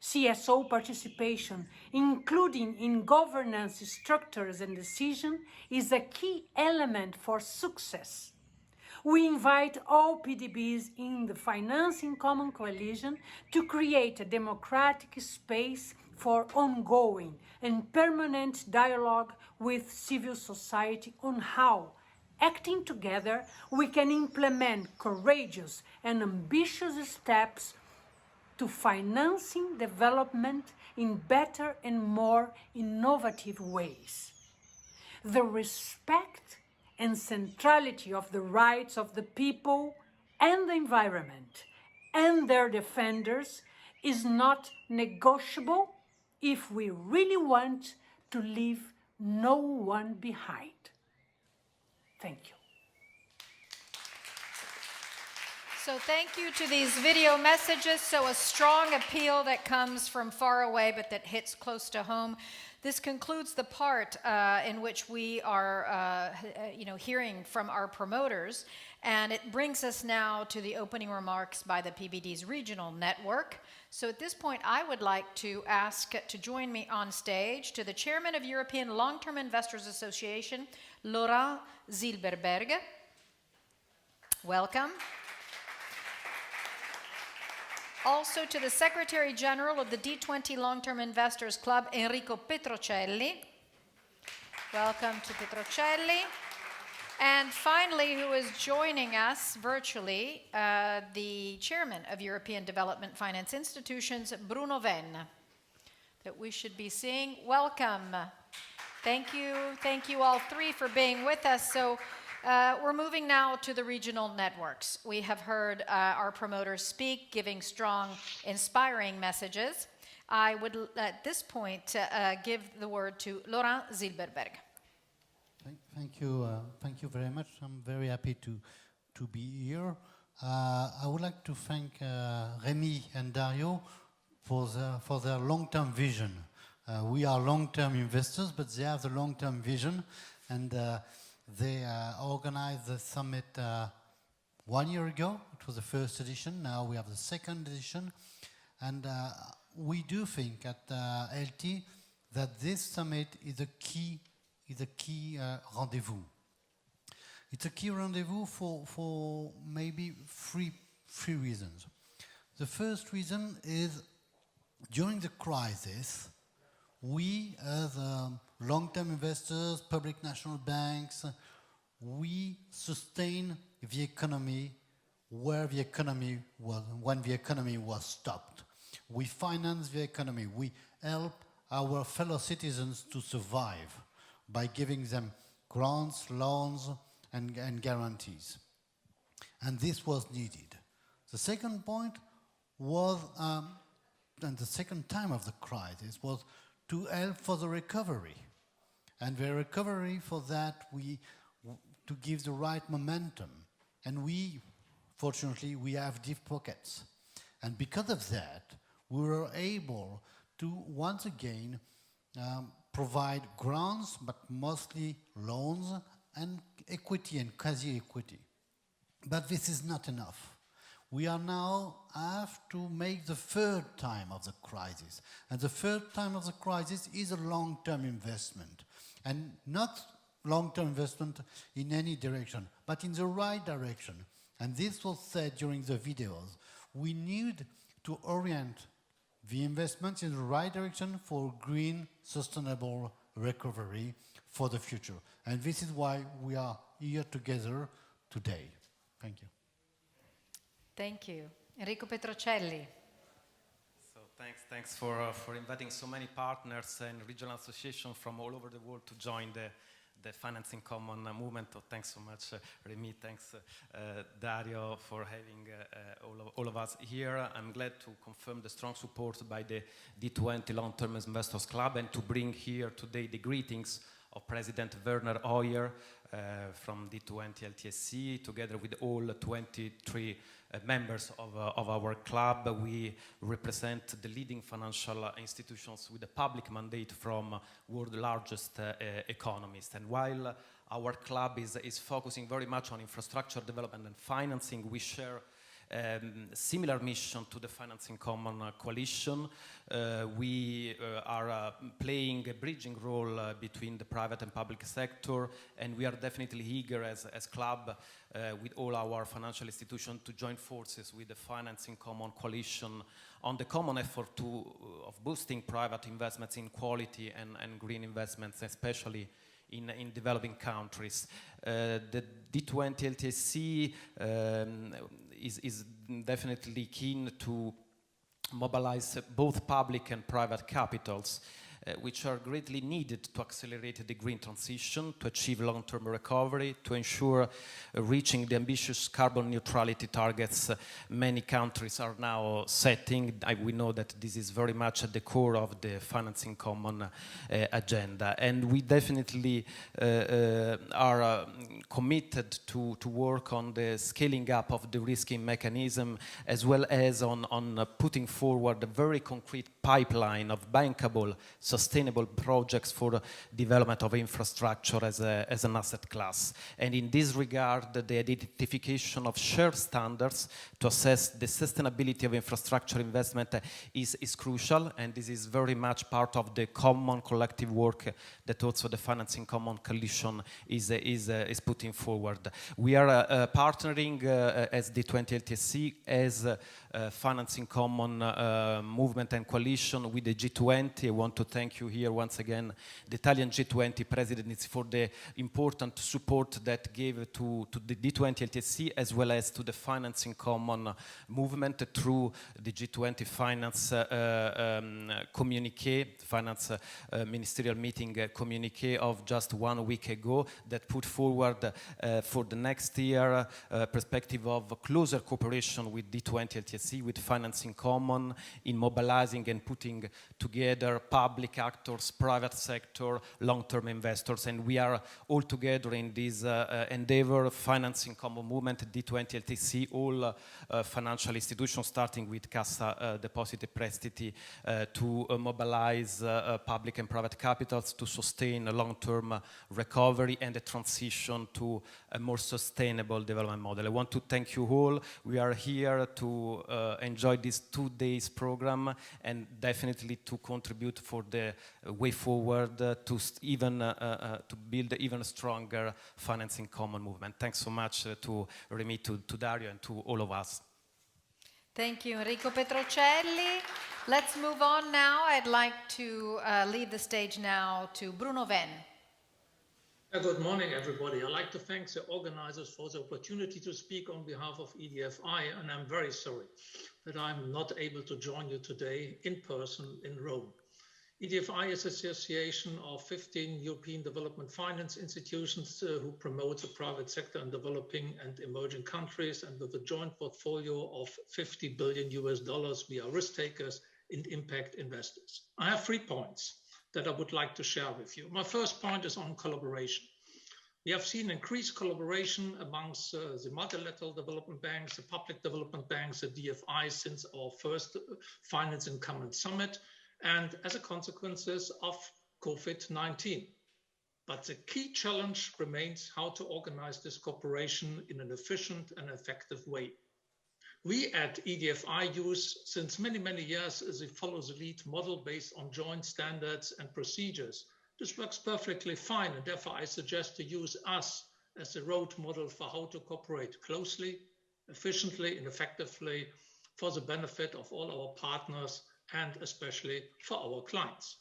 CSO participation, including in governance structures and decision, is a key element for success. We invite all PDBs in the Financing Common Coalition to create a democratic space for ongoing and permanent dialogue with civil society on how, acting together, we can implement courageous and ambitious steps to financing development in better and more innovative ways. The respect and centrality of the rights of the people and the environment and their defenders is not negotiable if we really want to leave no one behind. Thank you. So thank you to these video messages. So a strong appeal that comes from far away but that hits close to home. This concludes the part in which we are hearing from our promoters, and it brings us now to the opening remarks by the PBD's regional network. So at this point, I would like to ask to join me on stage to the Chairman of European Long-Term Investors Association, Laurent Zilberberg. Welcome. Also to the Secretary General of the D20 Long-Term Investors Club, Enrico Petrocelli. Welcome to Petrocelli. And finally, who is joining us virtually, the Chairman of European Development Finance Institutions, Bruno Venn, that we should be seeing. Welcome. Thank you all three for being with us. So we're moving now to the regional networks. We have heard our promoters speak, giving strong, inspiring messages. I would, at this point, give the word to Laurent Zilberberg. Thank you very much. I'm very happy to be here. I would like to thank Rémy and Dario for their long-term vision. We are long-term investors, but they have the long-term vision, and they organized the summit 1 year ago. It was the first edition. Now we have the second edition. And we do think at LT that this summit is a key rendezvous. It's a key rendezvous for maybe three reasons. The first reason is during the crisis, we as long-term investors, public national banks, we sustain the economy when the economy was stopped. We finance the economy. We help our fellow citizens to survive by giving them grants, loans, and guarantees. And this was needed. The second point was, and the second time of the crisis, was to help for the recovery. And the recovery for that, to give the right momentum. And fortunately, we have deep pockets. And because of that, we were able to once again provide grants, but mostly loans and equity and quasi-equity. But this is not enough. We are now have to make the third time of the crisis. And the third time of the crisis is a long-term investment. And not long-term investment in any direction, but in the right direction. And this was said during the videos. We need to orient the investments in the right direction for green, sustainable recovery for the future. And this is why we are here together today. Thank you. Thank you. Enrico Petrocelli. So thanks for inviting so many partners and regional associations from all over the world to join the Financing Common movement. So thanks so much, Rémy. Thanks, Dario, for having all of us here. I'm glad to confirm the strong support by the D20 Long-Term Investors Club and to bring here today the greetings of President Werner Hoyer from D20 LTSC, together with all 23 members of our club. We represent the leading financial institutions with a public mandate from world's largest economies. And while our club is focusing very much on infrastructure development and financing, we share similar mission to the Financing Common Coalition. We are playing a bridging role between the private and public sector, and we are definitely eager as club with all our financial institutions to join forces with the Financing Common Coalition on the common effort of boosting private investments in quality and green investments, especially in developing countries. The D20 LTSC is definitely keen to mobilize both public and private capitals, which are greatly needed to accelerate the green transition, to achieve long-term recovery, to ensure reaching the ambitious carbon neutrality targets many countries are now setting. We know that this is very much at the core of the Financing Common agenda. And we definitely are committed to work on the scaling up of the risking mechanism, as well as on putting forward a very concrete pipeline of bankable, sustainable projects for development of infrastructure as an asset class. And in this regard, the identification of shared standards to assess the sustainability of infrastructure investment is crucial, and this is very much part of the common collective work that also the Financing Common Coalition is putting forward. We are partnering as the D20 LTSC as Financing Common movement and coalition with the G20. I want to thank you here once again, the Italian G20 presidency, for the important support that gave to the D20 LTSC as well as to the Financing Common movement through the G20 finance communique, finance ministerial meeting communique of just 1 week ago that put forward for the next year perspective of closer cooperation with D20 LTSC, with Financing Common, in mobilizing and putting together public actors, private sector, long-term investors, and we are all together in this endeavor, Financing Common movement, D20 LTC, all financial institutions, starting with Cassa, Depositi, Prestiti, to mobilize public and private capitals to sustain a long-term recovery and a transition to a more sustainable development model. I want to thank you all. We are here to enjoy this 2 days program and definitely to contribute for the way forward to even to build even stronger Financing Common movement. Thanks so much to Rémy, to Dario, and to all of us. Thank you, Enrico Petrocelli. Let's move on now. I'd like to leave the stage now to Bruno Venn. Good morning, everybody. I'd like to thank the organizers for the opportunity to speak on behalf of EDFI, and I'm very sorry that I'm not able to join you today in person in Rome. EDFI is an association of 15 European development finance institutions who promote the private sector in developing and emerging countries, and with a joint portfolio of $50 billion, we are risk takers and impact investors. I have 3 points that I would like to share with you. My first point is on collaboration. We have seen increased collaboration amongst the multilateral development banks, the public development banks, the DFI since our first Finance in Common Summit, and as a consequence of COVID-19. But the key challenge remains how to organize this cooperation in an efficient and effective way. We at EDFI use since many, many years the follow the lead model based on joint standards and procedures. This works perfectly fine, and therefore I suggest to use us as a road model for how to cooperate closely, efficiently, and effectively for the benefit of all our partners and especially for our clients.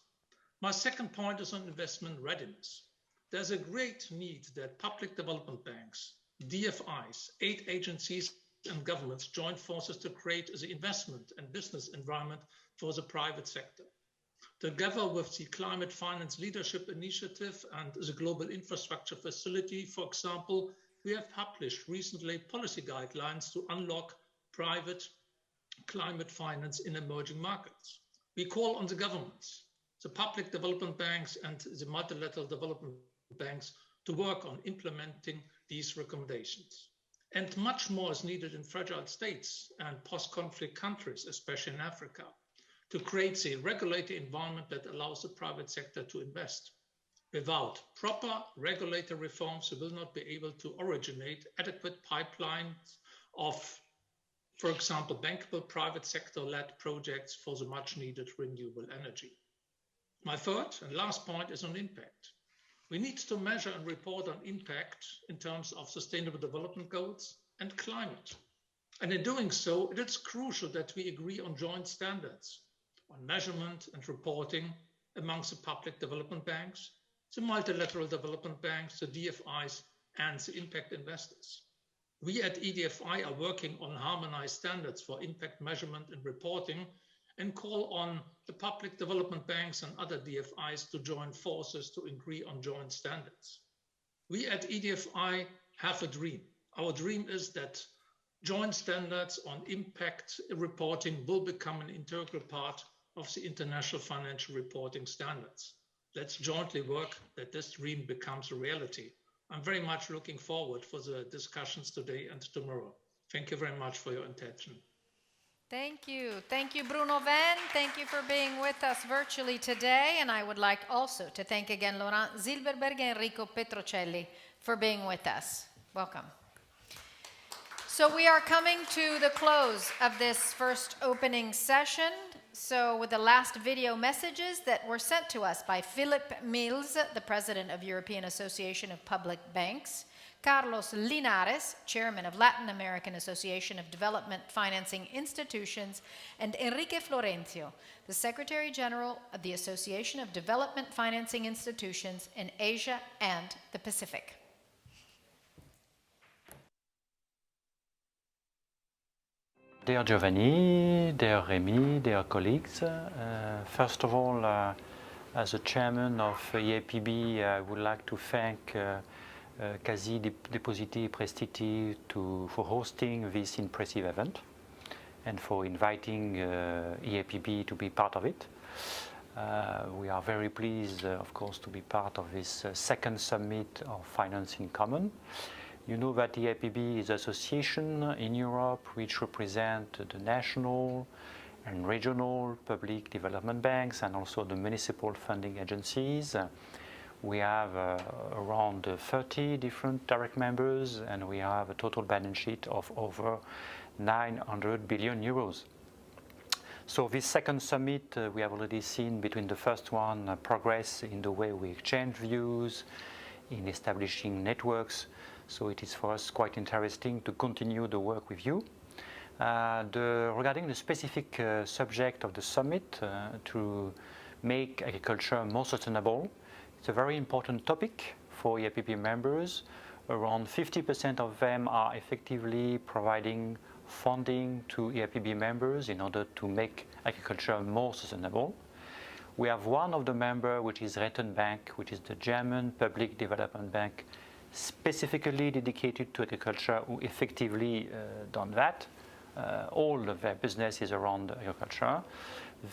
My second point is on investment readiness. There's a great need that public development banks, DFIs, aid agencies, and governments join forces to create the investment and business environment for the private sector. Together with the Climate Finance Leadership Initiative and the Global Infrastructure Facility, for example, we have published recently policy guidelines to unlock private climate finance in emerging markets. We call on the governments, the public development banks, and the multilateral development banks to work on implementing these recommendations. And much more is needed in fragile states and post-conflict countries, especially in Africa, to create a regulatory environment that allows the private sector to invest. Without proper regulatory reforms, we will not be able to originate adequate pipelines of, for example, bankable private sector-led projects for the much-needed renewable energy. My third and last point is on impact. We need to measure and report on impact in terms of sustainable development goals and climate. And in doing so, it is crucial that we agree on joint standards on measurement and reporting amongst the public development banks, the multilateral development banks, the DFIs, and the impact investors. We at EDFI are working on harmonized standards for impact measurement and reporting and call on the public development banks and other DFIs to join forces to agree on joint standards. We at EDFI have a dream. Our dream is that joint standards on impact reporting will become an integral part of the international financial reporting standards. Let's jointly work that this dream becomes a reality. I'm very much looking forward for the discussions today and tomorrow. Thank you very much for your attention. Thank you. Thank you, Bruno Venn. Thank you for being with us virtually today. And I would like also to thank again Laurent Zilberberg and Enrico Petrocelli for being with us. Welcome. So we are coming to the close of this first opening session. So with the last video messages that were sent to us by Philip Mills, the president of European Association of Public Banks, Carlos Linares, chairman of Latin American Association of Development Financing Institutions, and Enrique Florencio, the secretary general of the Association of Development Financing Institutions in Asia and the Pacific. Dear Giovanni, dear Rémy, dear colleagues, first of all, as a chairman of IAPB, I would like to thank Cassa Depositi Prestiti for hosting this impressive event and for inviting IAPB to be part of it. We are very pleased, of course, to be part of this second summit of Finance in Common. You know that the IAPB is an association in Europe which represents the national and regional public development banks and also the municipal funding agencies. We have around 30 different direct members, and we have a total balance sheet of over 900 billion euros. So this second summit, we have already seen between the first one progress in the way we exchange views, in establishing networks. So it is for us quite interesting to continue the work with you. Regarding the specific subject of the summit, to make agriculture more sustainable, it's a very important topic for IAPB members. Around 50% of them are effectively providing funding to IAPB members in order to make agriculture more sustainable. We have one of the members, which is Renaud-Basso, which is the German public development bank, specifically dedicated to agriculture, who effectively done that. All of their business is around agriculture.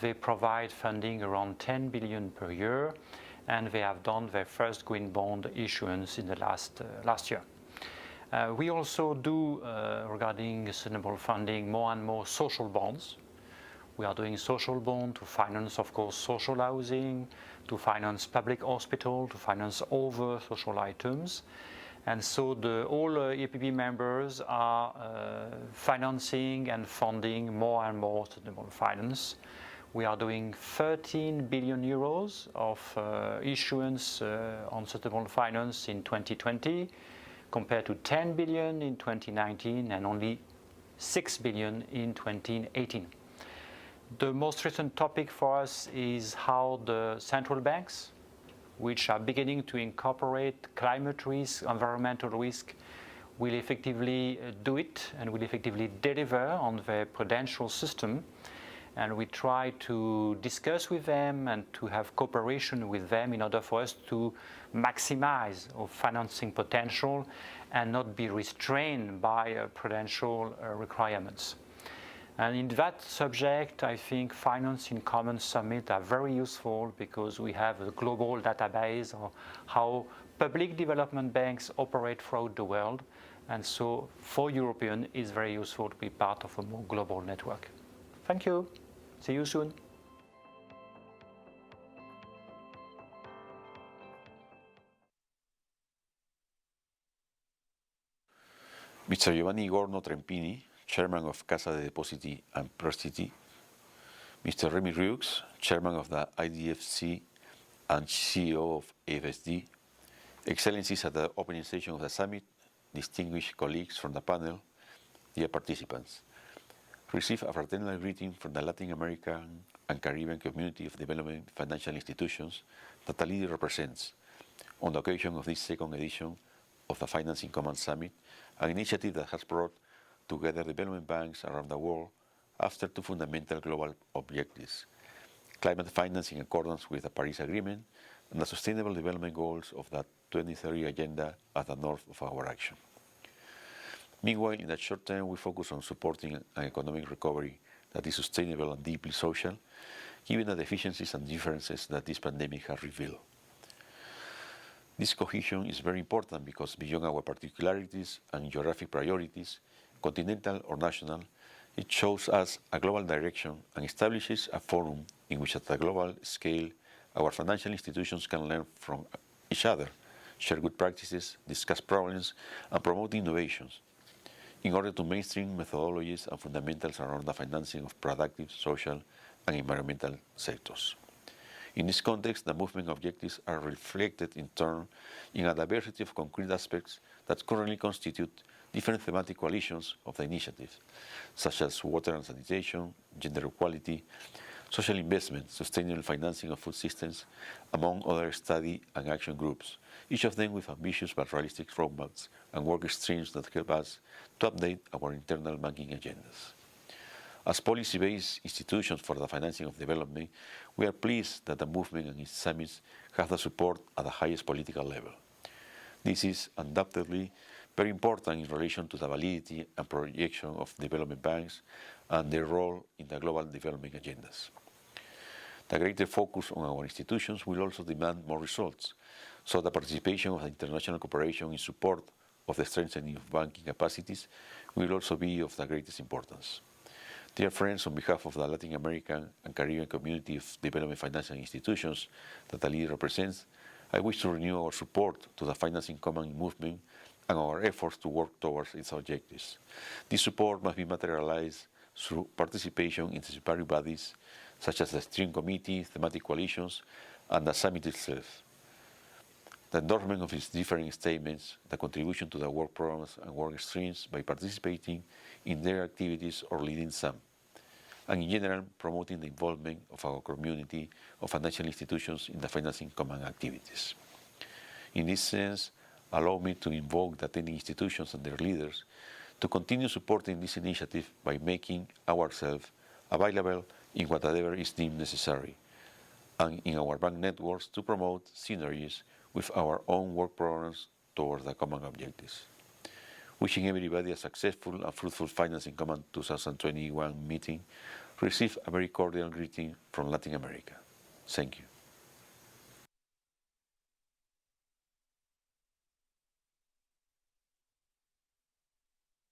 They provide funding around 10 billion per year, and they have done their first green bond issuance in the last year. We also do, regarding sustainable funding, more and more social bonds. We are doing social bond to finance, of course, social housing, to finance public hospital, to finance other social items. And so all EPB members are financing and funding more and more sustainable finance. We are doing 13 billion euros of issuance on sustainable finance in 2020, compared to 10 billion in 2019 and only 6 billion in 2018. The most recent topic for us is how the central banks, which are beginning to incorporate climate risk, environmental risk, will effectively do it and will effectively deliver on their prudential system. And we try to discuss with them and to have cooperation with them in order for us to maximize our financing potential and not be restrained by prudential requirements. And in that subject, I think Finance in Common Summit are very useful because we have a global database of how public development banks operate throughout the world. And so for Europeans, it's very useful to be part of a more global network. Thank you. See you soon. Mr. Giovanni Gorno Tempini, Chairman of Cassa, Depositi and Prestiti, Mr. Rémy Rioux, Chairman of the IDFC and CEO of EBRD, Excellencies at the opening session of the summit, distinguished colleagues from the panel, dear participants, receive a fraternal greeting from the Latin American and Caribbean community of development financial institutions that AIIB represents on the occasion of this second edition of the Finance in Common Summit, an initiative that has brought together development banks around the world after two fundamental global objectives: climate finance in accordance with the Paris Agreement and the Sustainable Development Goals of the 2030 Agenda at the north of our action. Meanwhile, in the short term, we focus on supporting an economic recovery that is sustainable and deeply social, given the deficiencies and differences that this pandemic has revealed. This cohesion is very important because beyond our particularities and geographic priorities, continental or national, it shows us a global direction and establishes a forum in which at a global scale our financial institutions can learn from each other, share good practices, discuss problems, and promote innovations in order to mainstream methodologies and fundamentals around the financing of productive, social, and environmental sectors. In this context, the movement objectives are reflected in turn in a diversity of concrete aspects that currently constitute different thematic coalitions of the initiative, such as water and sanitation, gender equality, social investment, sustainable financing of food systems, among other study and action groups, each of them with ambitious but realistic roadmaps and work streams that help us to update our internal banking agendas. As policy-based institutions for the financing of development, we are pleased that the movement and its summits have the support at the highest political level. This is undoubtedly very important in relation to the validity and projection of development banks and their role in the global development agendas. The greater focus on our institutions will also demand more results, so the participation of the international cooperation in support of the strengthening of banking capacities will also be of the greatest importance. Dear friends, on behalf of the Latin American and Caribbean community of development financial institutions that AIIB represents, I wish to renew our support to the Finance in Common movement and our efforts to work towards its objectives. This support must be materialized through participation in statutory bodies such as the Steering Committee, thematic coalitions, and the summit itself. The endorsement of its different statements, the contribution to the work programs and work streams by participating in their activities or leading some, and in general promoting the involvement of our community of financial institutions in the financing common activities. In this sense, allow me to invoke the attending institutions and their leaders to continue supporting this initiative by making ourselves available in whatever is deemed necessary, and in our bank networks to promote synergies with our own work programs towards the common objectives. Wishing everybody a successful and fruitful Finance in Common 2021 meeting, receive a very cordial greeting from Latin America. Thank you.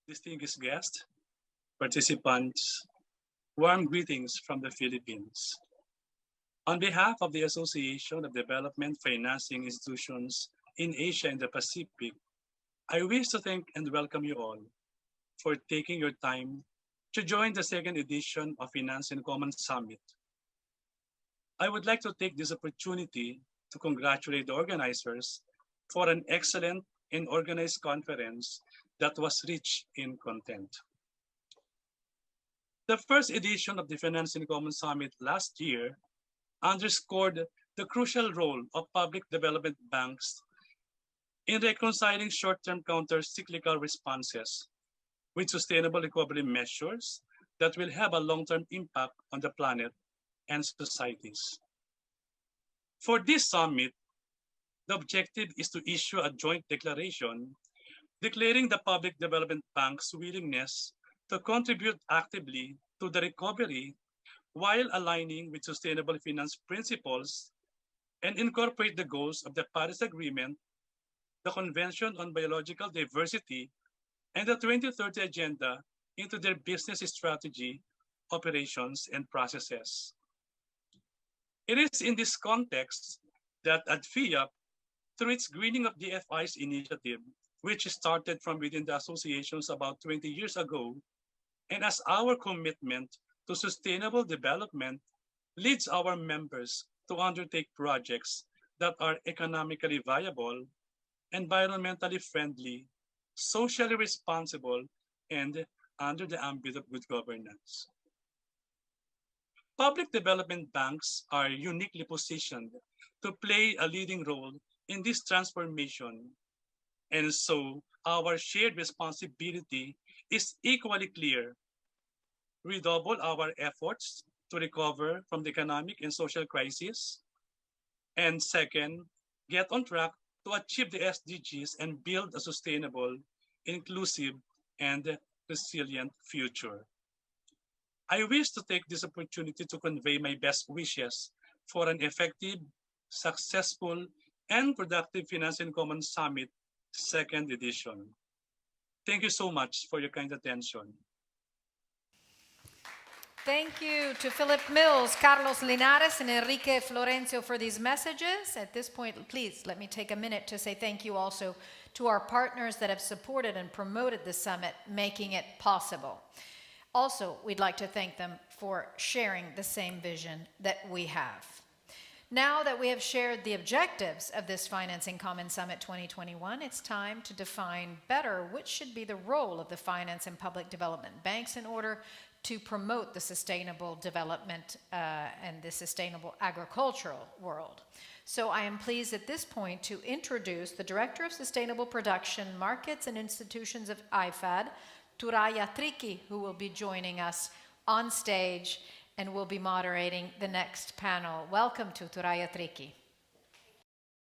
distinguished guests, participants, warm greetings from the Philippines. On behalf of the Association of Development Financing Institutions in Asia and the Pacific, I wish to thank and welcome you all for taking your time to join the second edition of Finance in Common Summit. I would like to take this opportunity to congratulate the organizers for an excellent and organized conference that was rich in content. The first edition of the Finance in Common Summit last year underscored the crucial role of public development banks in reconciling short-term counter-cyclical responses with sustainable recovery measures that will have a long-term impact on the planet and societies. For this summit, the objective is to issue a joint declaration declaring the Public Development Bank's willingness to contribute actively to the recovery while aligning with sustainable finance principles and incorporate the goals of the Paris Agreement, the Convention on Biological Diversity, and the 2030 Agenda into their business strategy, operations, and processes. It is in this context that at FIAP, through its Greening of DFI's initiative, which started from within the associations about 20 years ago, and as our commitment to sustainable development leads our members to undertake projects that are economically viable, environmentally friendly, socially responsible, and under the ambit of good governance. Public development banks are uniquely positioned to play a leading role in this transformation, and so our shared responsibility is equally clear. Redouble our efforts to recover from the economic and social crisis, and second, get on track to achieve the SDGs and build a sustainable, inclusive, and resilient future. I wish to take this opportunity to convey my best wishes for an effective, successful, and productive Finance in Common Summit second edition. Thank you so much for your kind attention. Thank you to Philip Mills, Carlos Linares, and Enrique Florencio for these messages. At this point, please let me take a minute to say thank you also to our partners that have supported and promoted the summit, making it possible. Also, we'd like to thank them for sharing the same vision that we have. Now that we have shared the objectives of this Finance in Common Summit 2021, it's time to define better what should be the role of the finance and public development banks in order to promote the sustainable development and the sustainable agricultural world. So I am pleased at this point to introduce the Director of Sustainable Production, Markets and Institutions of IFAD, Thuraya Triki, who will be joining us on stage and will be moderating the next panel. Welcome to Thuraya Triki.